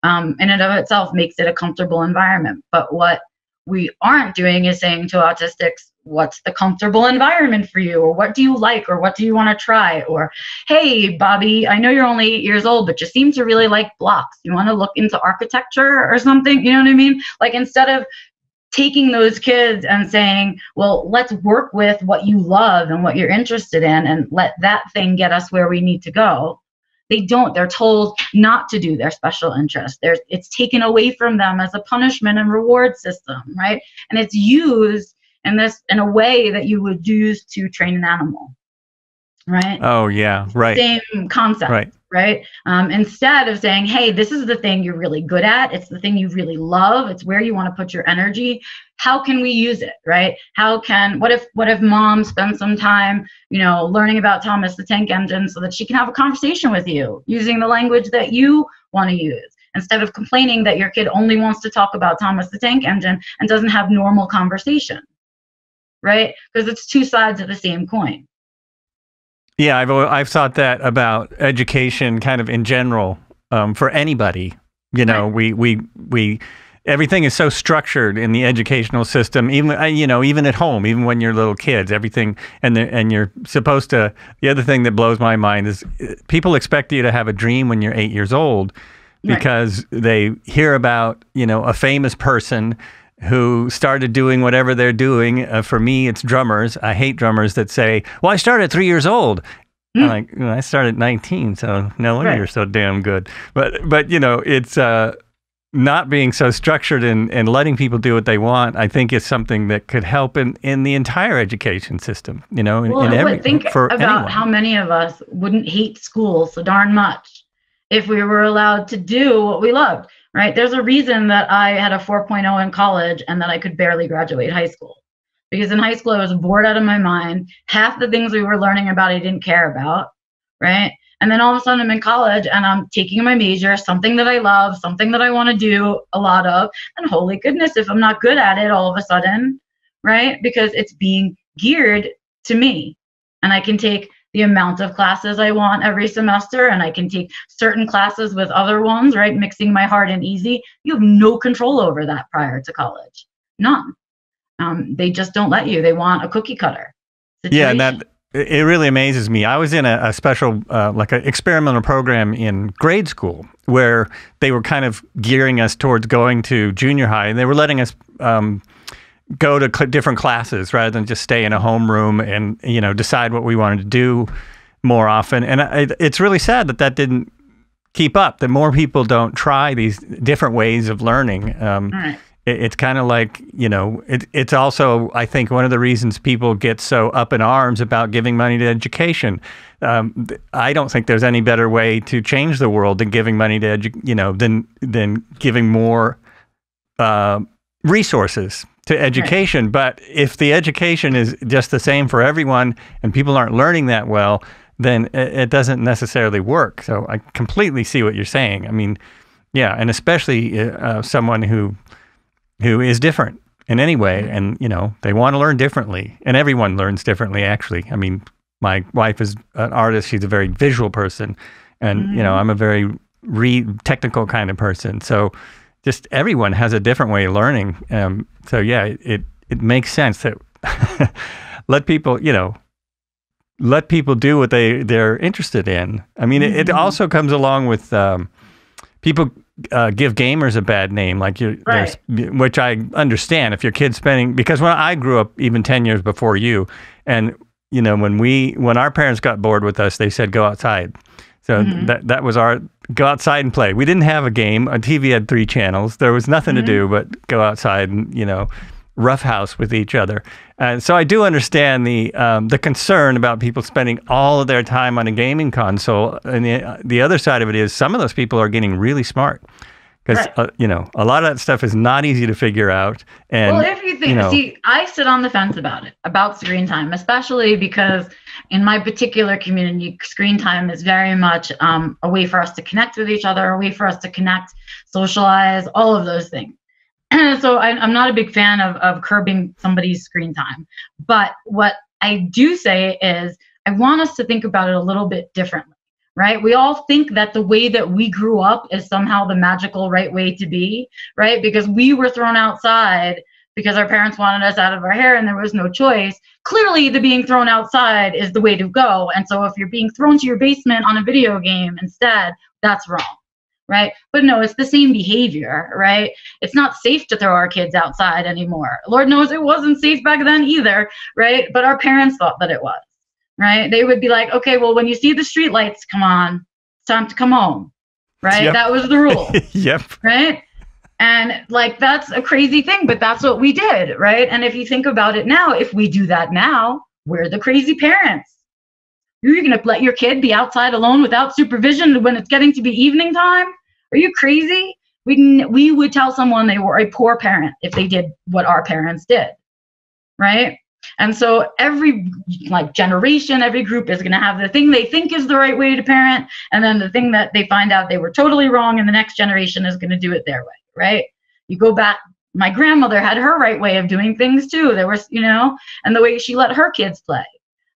in and of itself makes it a comfortable environment. But what we aren't doing is saying to autistics, what's the comfortable environment for you? Or what do you like? Or what do you want to try? Or, hey, Bobby, I know you're only 8 years old, but you seem to really like blocks. You want to look into architecture or something? You know what I mean? Like, instead of taking those kids and saying, well, let's work with what you love and what you're interested in and let that thing get us where we need to go. They don't. They're told not to do their special interest. It's taken away from them as a punishment and reward system, right? And it's used in a way that you would use to train an animal, right? Oh yeah, right. Same concept, right? Instead of saying, hey, this is the thing you're really good at. It's the thing you really love. It's where you want to put your energy. How can we use it, right? What if mom spends some time, you know, learning about Thomas the Tank Engine so that she can have a conversation with you using the language that you want to use, instead of complaining that your kid only wants to talk about Thomas the Tank Engine and doesn't have normal conversation, right? Because it's two sides of the same coin. Yeah, I've thought that about education kind of in general, for anybody. You know, we everything is so structured in the educational system, even, you know, even at home, even when you're little kids, everything, and you're supposed to, the other thing that blows my mind is people expect you to have a dream when you're 8 years old because they hear about, you know, a famous person who started doing whatever they're doing. For me, it's drummers. I hate drummers that say, well, I started at 3 years old. I'm like, I started at 19, so no wonder you're so damn good. But you know, it's not being so structured and letting people do what they want, I think, is something that could help in the entire education system, you know, think about anyone. How many of us wouldn't hate school so darn much if we were allowed to do what we loved, right? There's a reason that I had a 4.0 in college and that I could barely graduate high school. Because in high school, I was bored out of my mind. Half the things we were learning about, I didn't care about, right? And then all of a sudden I'm in college and I'm taking my major, something that I love, something that I want to do a lot of. And holy goodness, if I'm not good at it all of a sudden, right? Because it's being geared to me. And I can take the amount of classes I want every semester, and I can take certain classes with other ones, right? Mixing my hard and easy. You have no control over that prior to college. None. They just don't let you. They want a cookie cutter situation. Yeah, and that it really amazes me. I was in a special, like an experimental program in grade school where they were kind of gearing us towards going to junior high, and they were letting us go to different classes rather than just stay in a homeroom and, you know, decide what we wanted to do more often. And it's really sad that didn't keep up, that more people don't try these different ways of learning. Right. It's kind of like, you know, it's also, I think, one of the reasons people get so up in arms about giving money to education. I don't think there's any better way to change the world than giving money to, than giving more resources to education. Right. But if the education is just the same for everyone and people aren't learning that well, then it doesn't necessarily work. So I completely see what you're saying. I mean, yeah, and especially someone who is different in any way, and, you know, they want to learn differently, and everyone learns differently, actually. I mean, my wife is an artist. She's a very visual person, and, you know, I'm a very technical kind of person. So just everyone has a different way of learning. So yeah, it makes sense that let people do what they're interested in. I mean, it also comes along with people give gamers a bad name, like which I understand. If your kid's spending, because when I grew up, even 10 years before you, and, you know, when our parents got bored with us, they said, go outside. So that was our go outside and play. We didn't have a game. A TV had 3 channels. There was nothing to do but go outside and, you know, roughhouse with each other. And so I do understand the concern about people spending all of their time on a gaming console. And the other side of it is some of those people are getting really smart because, you know, a lot of that stuff is not easy to figure out. And, well, if you think, see, I sit on the fence about screen time, especially because in my particular community, screen time is very much a way for us to connect with each other, a way for us to connect, socialize, all of those things. So I'm not a big fan of curbing somebody's screen time. But what I do say is I want us to think about it a little bit differently, right? We all think that the way that we grew up is somehow the magical right way to be, right? Because we were thrown outside because our parents wanted us out of our hair and there was no choice. Clearly, the being thrown outside is the way to go. And so if you're being thrown to your basement on a video game instead, that's wrong. Right? But no, it's the same behavior, right? It's not safe to throw our kids outside anymore. Lord knows it wasn't safe back then either, right? But our parents thought that it was, right? They would be like, okay, well, when you see the street lights come on, it's time to come home, right? Yep. That was the rule. Yep. Right? And like, that's a crazy thing, but that's what we did, right? And if you think about it now, if we do that now, we're the crazy parents. You're going to let your kid be outside alone without supervision when it's getting to be evening time? Are you crazy? We would tell someone they were a poor parent if they did what our parents did, right? And so every generation, every group is going to have the thing they think is the right way to parent, and then the thing that they find out they were totally wrong, and the next generation is going to do it their way, right? You go back, my grandmother had her right way of doing things too. There was, you know, and the way she let her kids play.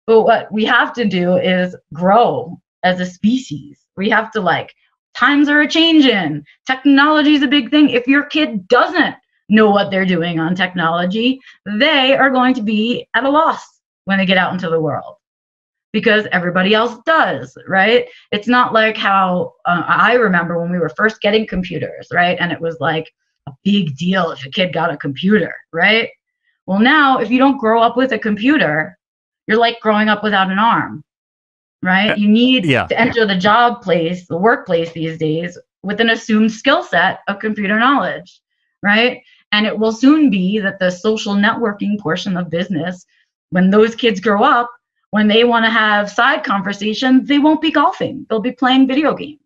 But what we have to do is grow as a species. We have to times are a-changing. Technology is a big thing. If your kid doesn't know what they're doing on technology, they are going to be at a loss when they get out into the world because everybody else does, right? It's not like how I remember when we were first getting computers, right? And it was like a big deal if a kid got a computer, right? Well, now if you don't grow up with a computer, you're like growing up without an arm, right? You need to enter the workplace these days with an assumed skill set of computer knowledge, right? And it will soon be that the social networking portion of business, when those kids grow up, when they want to have side conversations, they won't be golfing. They'll be playing video games.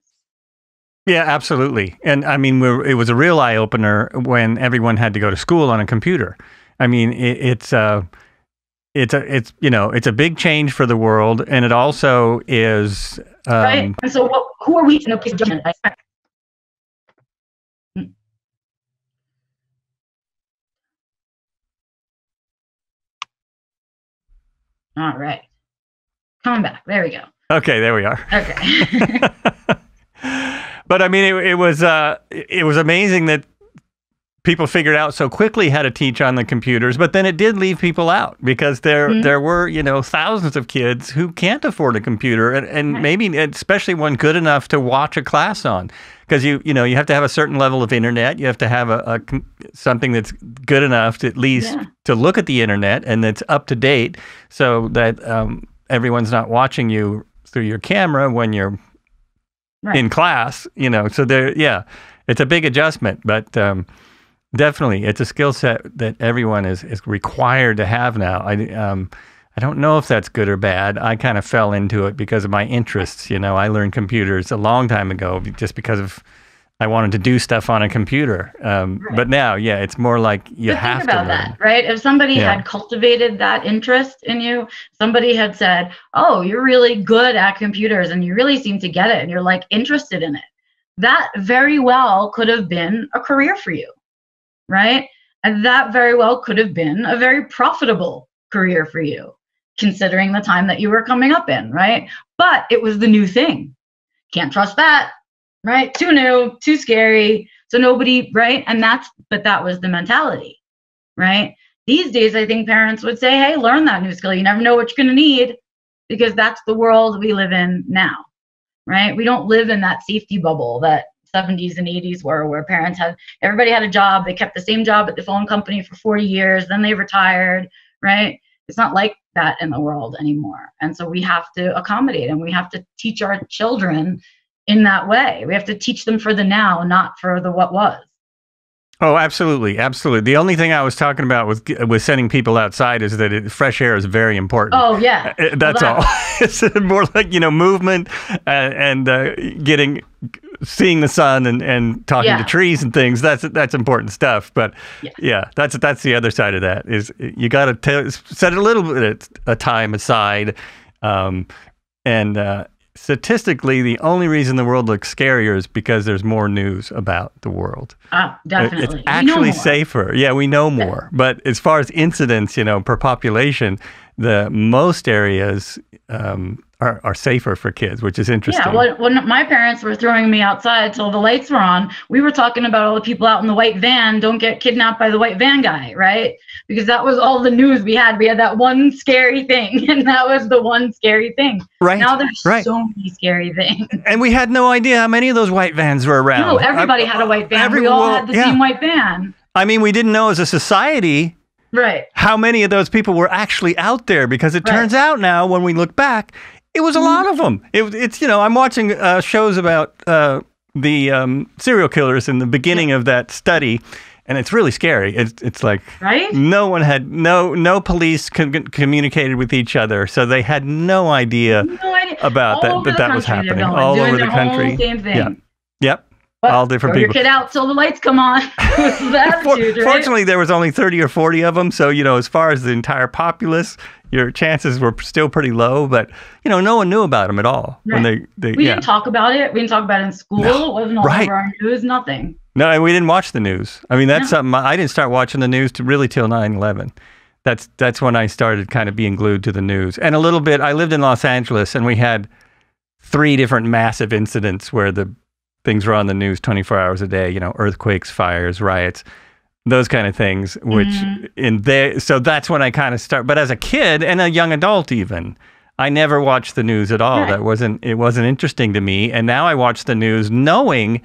Yeah, absolutely. And I mean, it was a real eye opener when everyone had to go to school on a computer. I mean, it's a big change for the world, and it also is right. And so, who are we to know place of judgment? All right, coming back. There we go. Okay, there we are. Okay. But I mean, it was amazing that people figured out so quickly how to teach on the computers, but then it did leave people out because there were, thousands of kids who can't afford a computer and maybe especially one good enough to watch a class on, because you have to have a certain level of internet. You have to have something that's good enough to at least to look at the internet and that's up to date, so that everyone's not watching you through your camera when you're in class, so it's a big adjustment, but definitely it's a skill set that everyone is required to have now. I don't know if that's good or bad. I kind of fell into it because of my interests. I learned computers a long time ago just because I wanted to do stuff on a computer. But now, it's more like you have to learn. That, right? If somebody had cultivated that interest in you, somebody had said, oh, you're really good at computers and you really seem to get it and you're like interested in it, that very well could have been a career for you, right? And that very well could have been a very profitable career for you, considering the time that you were coming up in, right? But it was the new thing. Can't trust that. Right? Too new, too scary. So nobody, right? But that was the mentality, right? These days, I think parents would say, hey, learn that new skill. You never know what you're going to need, because that's the world we live in now, right? We don't live in that safety bubble that 70s and 80s were, where everybody had a job. They kept the same job at the phone company for 40 years. Then they retired, right? It's not like that in the world anymore. And so we have to accommodate, and we have to teach our children in that way. We have to teach them for the now, not for the what was. Oh, absolutely. Absolutely. The only thing I was talking about with sending people outside is that fresh air is very important. Oh, yeah. That's all. It's more like, movement and seeing the sun and talking to trees and things. That's important stuff. But that's the other side of that, is you got to set a little bit of time aside. Statistically, the only reason the world looks scarier is because there's more news about the world. Definitely. It's actually safer. Yeah, we know more. But as far as incidents, per population, the most areas are safer for kids, which is interesting. Yeah, when my parents were throwing me outside till the lights were on, we were talking about all the people out in the white van. Don't get kidnapped by the white van guy, right? Because that was all the news we had. We had that one scary thing, and that was the one scary thing. Right. Now there's so many scary things. And we had no idea how many of those white vans were around. No, everybody had a white van. We all had the same white van. I mean, we didn't know as a society how many of those people were actually out there, because it turns out now, when we look back, it was a lot of them. It's I'm watching shows about the serial killers in the beginning of that study, and it's really scary. It's like no one had no police communicated with each other, so they had no idea about that was happening all over the country. Same thing. Yep. All different people. Your kid out till the lights come on. Fortunately, there was only 30 or 40 of them, so as far as the entire populace, your chances were still pretty low. But no one knew about them at all. Right. When we didn't talk about it. We didn't talk about it in school. No. It wasn't all over our news. Nothing. No, and we didn't watch the news. I mean, that's something I didn't start watching the news till 9/11. That's when I started kind of being glued to the news. And a little bit, I lived in Los Angeles, and we had 3 different massive incidents where the things were on the news 24 hours a day, earthquakes, fires, riots, those kind of things, which so that's when I kind of start. But as a kid and a young adult even, I never watched the news at all. It wasn't interesting to me. And now I watch the news knowing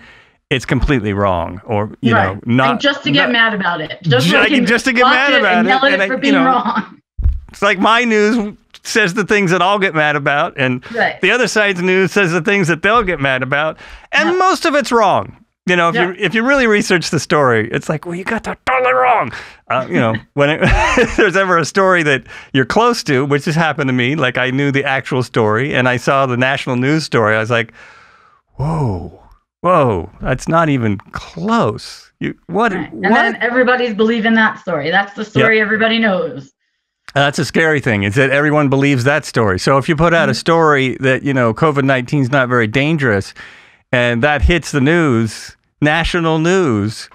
it's completely wrong, or you Right. know, not And just to get mad about it. Just to get mad about and yell it, at it for being wrong. It's like my news says the things that I'll get mad about, and Right. the other side's news says the things that they'll get mad about, and most of it's wrong. You know, if you really research the story, it's like, well, you got that totally wrong. You know, if there's ever a story that you're close to, which has happened to me, like I knew the actual story and I saw the national news story, I was like, whoa, that's not even close. What? Right. And then everybody's believing that story. That's the story everybody knows. That's a scary thing, is that everyone believes that story. So if you put out a story that, you know, COVID-19 is not very dangerous, and that hits the news, national news,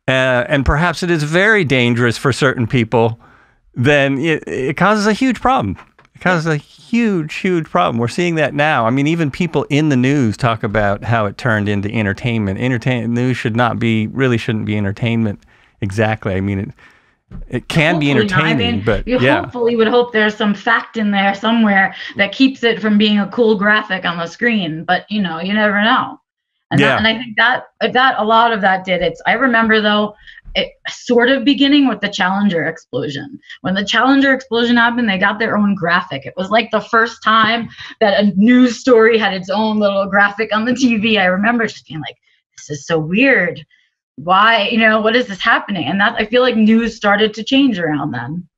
and perhaps it is very dangerous for certain people, then it causes a huge problem. It causes a huge problem. We're seeing that now. I mean, even people in the news talk about how it turned into entertainment. News shouldn't be entertainment exactly. I mean, it can be entertaining, but you hopefully would hope there's some fact in there somewhere that keeps it from being a cool graphic on the screen. But, you know, you never know. And I think that a lot of that did it. I remember, though, it sort of beginning with the Challenger explosion. When the Challenger explosion happened, they got their own graphic. It was like the first time that a news story had its own little graphic on the TV. I remember just being like, this is so weird. Why, you know, what is this happening? And that, I feel like news started to change around then.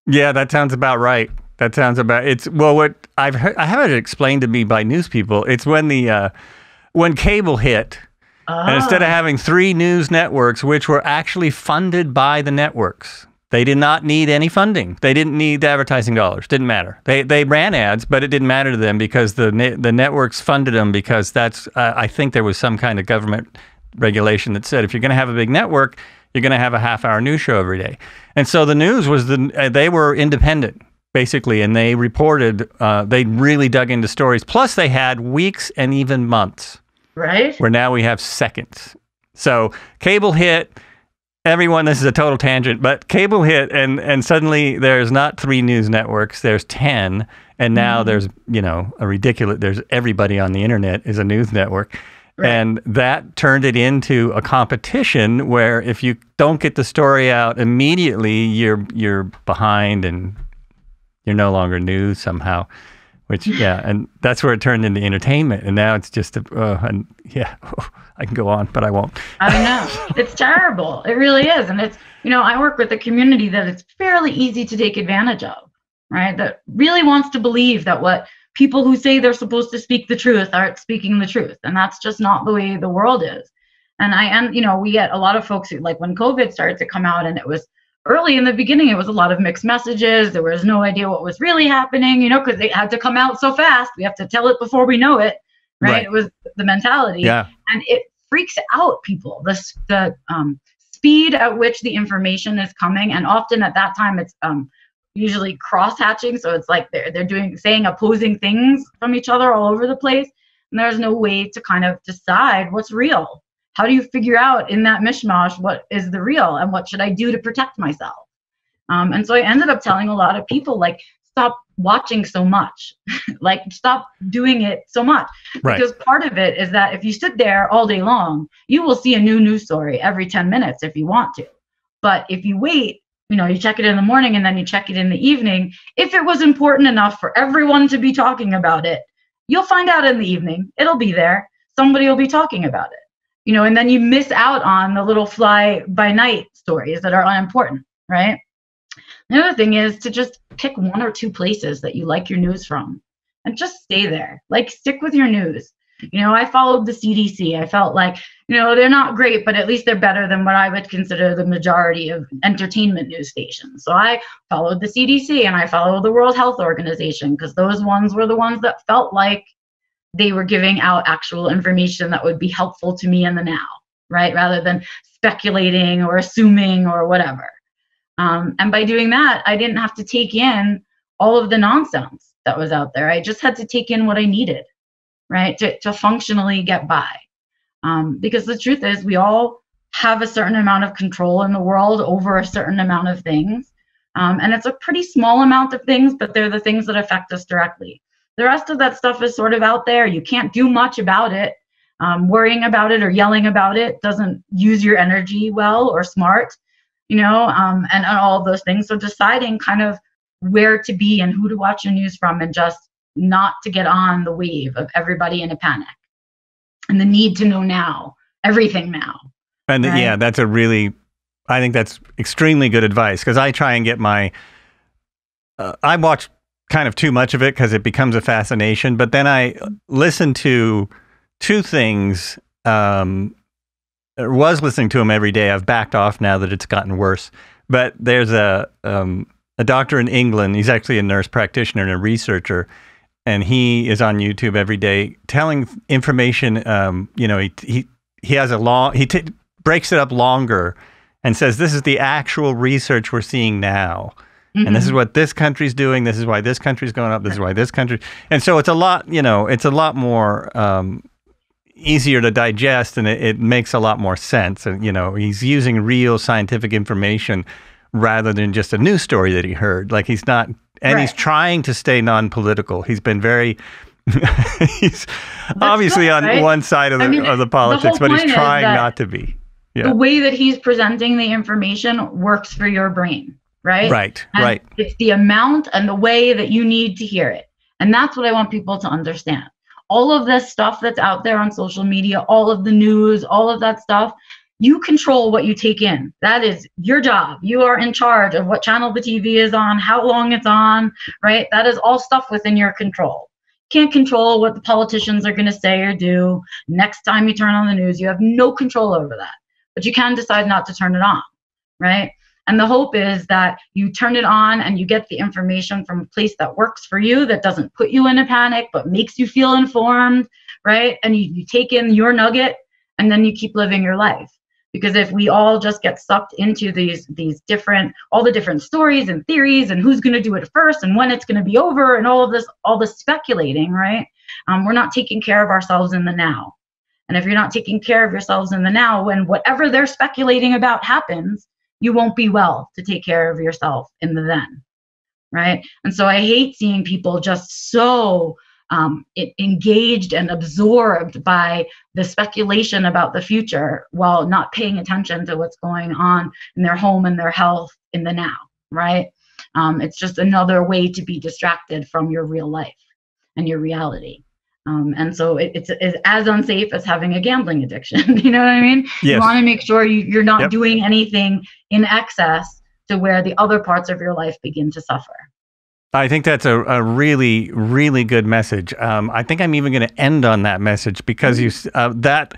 Yeah, that sounds about right. That sounds about what I've heard. I have it explained to me by news people. It's when cable hit, and instead of having 3 news networks, which were actually funded by the networks, they did not need any funding. They didn't need advertising dollars. Didn't matter. They ran ads, but it didn't matter to them because the networks funded them, because that's I think there was some kind of government regulation that said if you're going to have a big network, you're going to have a half-hour news show every day. And so the news was they were independent, basically, and they reported, they really dug into stories. Plus they had weeks and even months. Right. Where now we have seconds. So cable hit, this is a total tangent, but cable hit, and suddenly there's not 3 news networks, there's 10. And now there's, you know, there's everybody on the internet is a news network. Right. And that turned it into a competition where if you don't get the story out immediately, you're behind and you're no longer news somehow. And that's where it turned into entertainment. And now it's just, I can go on, but I won't. I know. It's terrible. It really is. And it's, you know, I work with a community that it's fairly easy to take advantage of, right? That really wants to believe that what people who say they're supposed to speak the truth aren't speaking the truth. And that's just not the way the world is. And you know, we get a lot of folks who, like when COVID started to come out, and it was early in the beginning, it was a lot of mixed messages. There was no idea what was really happening, you know, because they had to come out so fast. We have to tell it before we know it, right? It was the mentality. Yeah. And it freaks out people, the speed at which the information is coming. And often at that time, it's usually cross-hatching. So it's like they're saying opposing things from each other all over the place. And there's no way to kind of decide what's real. How do you figure out in that mishmash what is the real and what should I do to protect myself? And so I ended up telling a lot of people, like, stop watching so much, like stop doing it so much. Right. Because part of it is that if you sit there all day long, you will see a new news story every 10 minutes if you want to. But if you wait, you know, you check it in the morning and then you check it in the evening, if it was important enough for everyone to be talking about it, you'll find out in the evening. It'll be there. Somebody will be talking about it. You know, and then you miss out on the little fly by night stories that are unimportant, right? The other thing is to just pick 1 or 2 places that you like your news from and just stay there. Like, stick with your news. You know, I followed the CDC. I felt like, you know, they're not great, but at least they're better than what I would consider the majority of entertainment news stations. So I followed the CDC and I followed the World Health Organization, because those ones were the ones that felt like they were giving out actual information that would be helpful to me in the now, right? Rather than speculating or assuming or whatever. And by doing that, I didn't have to take in all of the nonsense that was out there. I just had to take in what I needed, right? To functionally get by. Because the truth is, we all have a certain amount of control in the world over a certain amount of things. And it's a pretty small amount of things, but they're the things that affect us directly. The rest of that stuff is sort of out there. You can't do much about it. Worrying about it or yelling about it doesn't use your energy well or smart, and all of those things. So deciding kind of where to be and who to watch your news from, and just not to get on the wave of everybody in a panic and the need to know now, everything now. And right? Yeah, I think that's extremely good advice, because I try and get I watch kind of too much of it because it becomes a fascination, but then I listen to two things, was listening to them every day. I've backed off now that it's gotten worse, but there's a doctor in England. He's actually a nurse practitioner and a researcher, and he is on YouTube every day telling information. He has breaks it up longer and says, this is the actual research we're seeing now. And this is what this country's doing. This is why this country's going up. This is why this country. And so it's a lot more easier to digest, and it makes a lot more sense. And, he's using real scientific information rather than just a news story that he heard. Like, he's not, and he's trying to stay non-political. He's been very, he's obviously on one side of the politics, but he's trying not to be. Yeah. The way that he's presenting the information works for your brain. Right? Right. It's the amount and the way that you need to hear it. And that's what I want people to understand. All of this stuff that's out there on social media, all of the news, all of that stuff, you control what you take in. That is your job. You are in charge of what channel the TV is on, how long it's on, right? That is all stuff within your control. Can't control what the politicians are going to say or do. Next time you turn on the news, you have no control over that. But you can decide not to turn it on, right? And the hope is that you turn it on and you get the information from a place that works for you, that doesn't put you in a panic, but makes you feel informed, right? And you take in your nugget, and then you keep living your life. Because if we all just get sucked into all the different stories and theories and who's going to do it first and when it's going to be over and all this speculating, right? We're not taking care of ourselves in the now. And if you're not taking care of yourselves in the now, when whatever they're speculating about happens, you won't be well to take care of yourself in the then, right? And so I hate seeing people just so engaged and absorbed by the speculation about the future while not paying attention to what's going on in their home and their health in the now, right? It's just another way to be distracted from your real life and your reality. And so it's as unsafe as having a gambling addiction. You know what I mean? Yes. You want to make sure you're not doing anything in excess to where the other parts of your life begin to suffer. I think that's a really, really good message. I think I'm even going to end on that message, because that's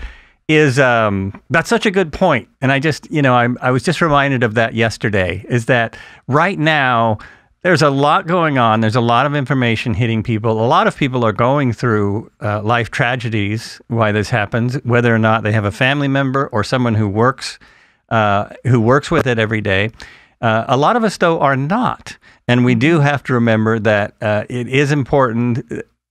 such a good point. And I was just reminded of that yesterday, is that right now, there's a lot going on. There's a lot of information hitting people. A lot of people are going through life tragedies why this happens, whether or not they have a family member or someone who works with it every day. A lot of us, though, are not. And we do have to remember that it is important,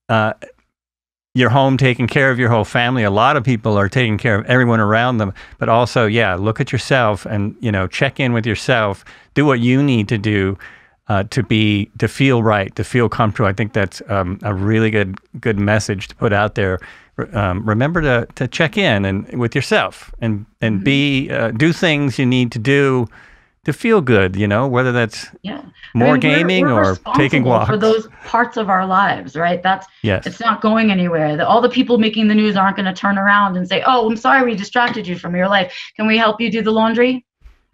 your home, taking care of your whole family. A lot of people are taking care of everyone around them. But also, look at yourself and, check in with yourself. Do what you need to do. To feel right, to feel comfortable. I think that's a really good message to put out there. Remember to check in and with yourself and do things you need to do to feel good. Whether that's more gaming or taking walks. For those parts of our lives, right? Yes. It's not going anywhere. All the people making the news aren't going to turn around and say, "Oh, I'm sorry, we distracted you from your life. Can we help you do the laundry?"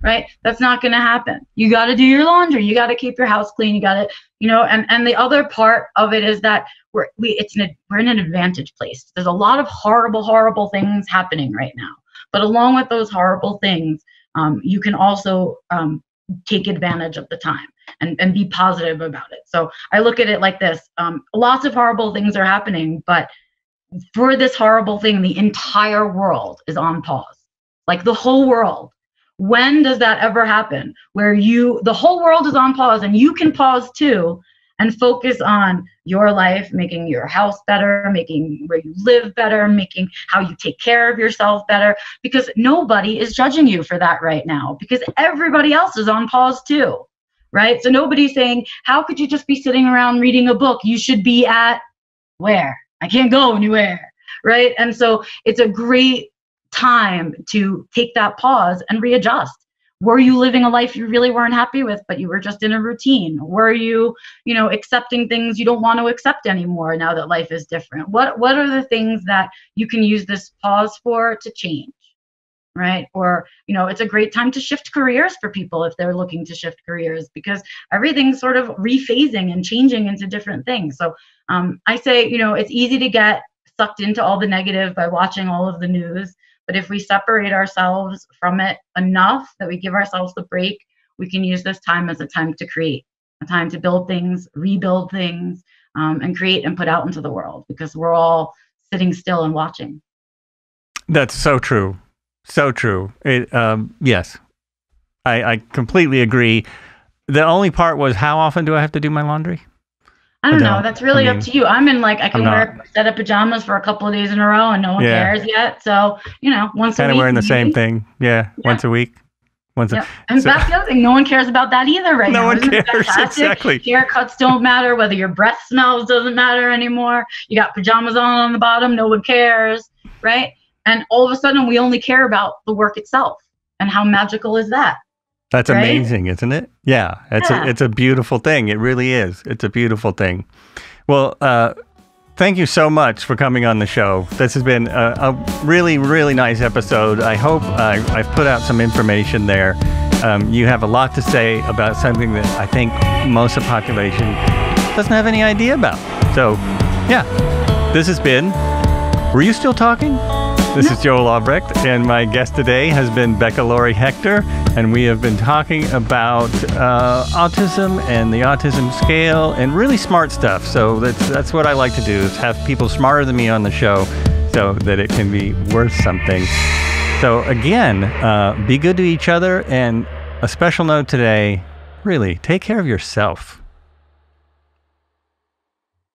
Right? That's not going to happen. You got to do your laundry. You got to keep your house clean. You got to, and the other part of it is that we're in an advantage place. There's a lot of horrible things happening right now. But along with those horrible things, you can also take advantage of the time and be positive about it. So I look at it like this. Lots of horrible things are happening, but for this horrible thing, the entire world is on pause. Like the whole world. When does that ever happen? Where the whole world is on pause and you can pause too and focus on your life, making your house better, making where you live better, making how you take care of yourself better, because nobody is judging you for that right now, because everybody else is on pause too, right? So nobody's saying, how could you just be sitting around reading a book? You should be at where? I can't go anywhere, right? And so it's a great time to take that pause and readjust. Were you living a life you really weren't happy with, but you were just in a routine? Were you, accepting things you don't want to accept anymore now that life is different? What are the things that you can use this pause for to change, right? Or, it's a great time to shift careers for people if they're looking to shift careers, because everything's sort of rephasing and changing into different things. So I say, it's easy to get sucked into all the negative by watching all of the news. But if we separate ourselves from it enough that we give ourselves the break, we can use this time as a time to create, a time to build things, rebuild things, and create and put out into the world, because we're all sitting still and watching. That's so true. So true. Yes, I completely agree. The only part was, how often do I have to do my laundry? I don't know. That's really up to you. I'm in I can wear a set of pajamas for a couple of days in a row and no one cares yet. So, once a week. Kind of wearing the same thing. Yeah. Once a week. And that's the other thing. No one cares about that either right now. No one cares. Exactly. Haircuts don't matter. Whether your breath smells doesn't matter anymore. You got pajamas on the bottom. No one cares. Right. And all of a sudden we only care about the work itself. And how magical is that? That's amazing, isn't it? Yeah, it's a beautiful thing. It really is. It's a beautiful thing. Well, thank you so much for coming on the show. This has been a really, really nice episode. I hope I've put out some information there. You have a lot to say about something that I think most of the population doesn't have any idea about. So, yeah, this has been... Were you still talking? This is Joel Albrecht, and my guest today has been Becca Lory Hector, and we have been talking about autism and the autism scale and really smart stuff. So that's what I like to do, is have people smarter than me on the show so that it can be worth something. So again, be good to each other, and a special note today, really, take care of yourself.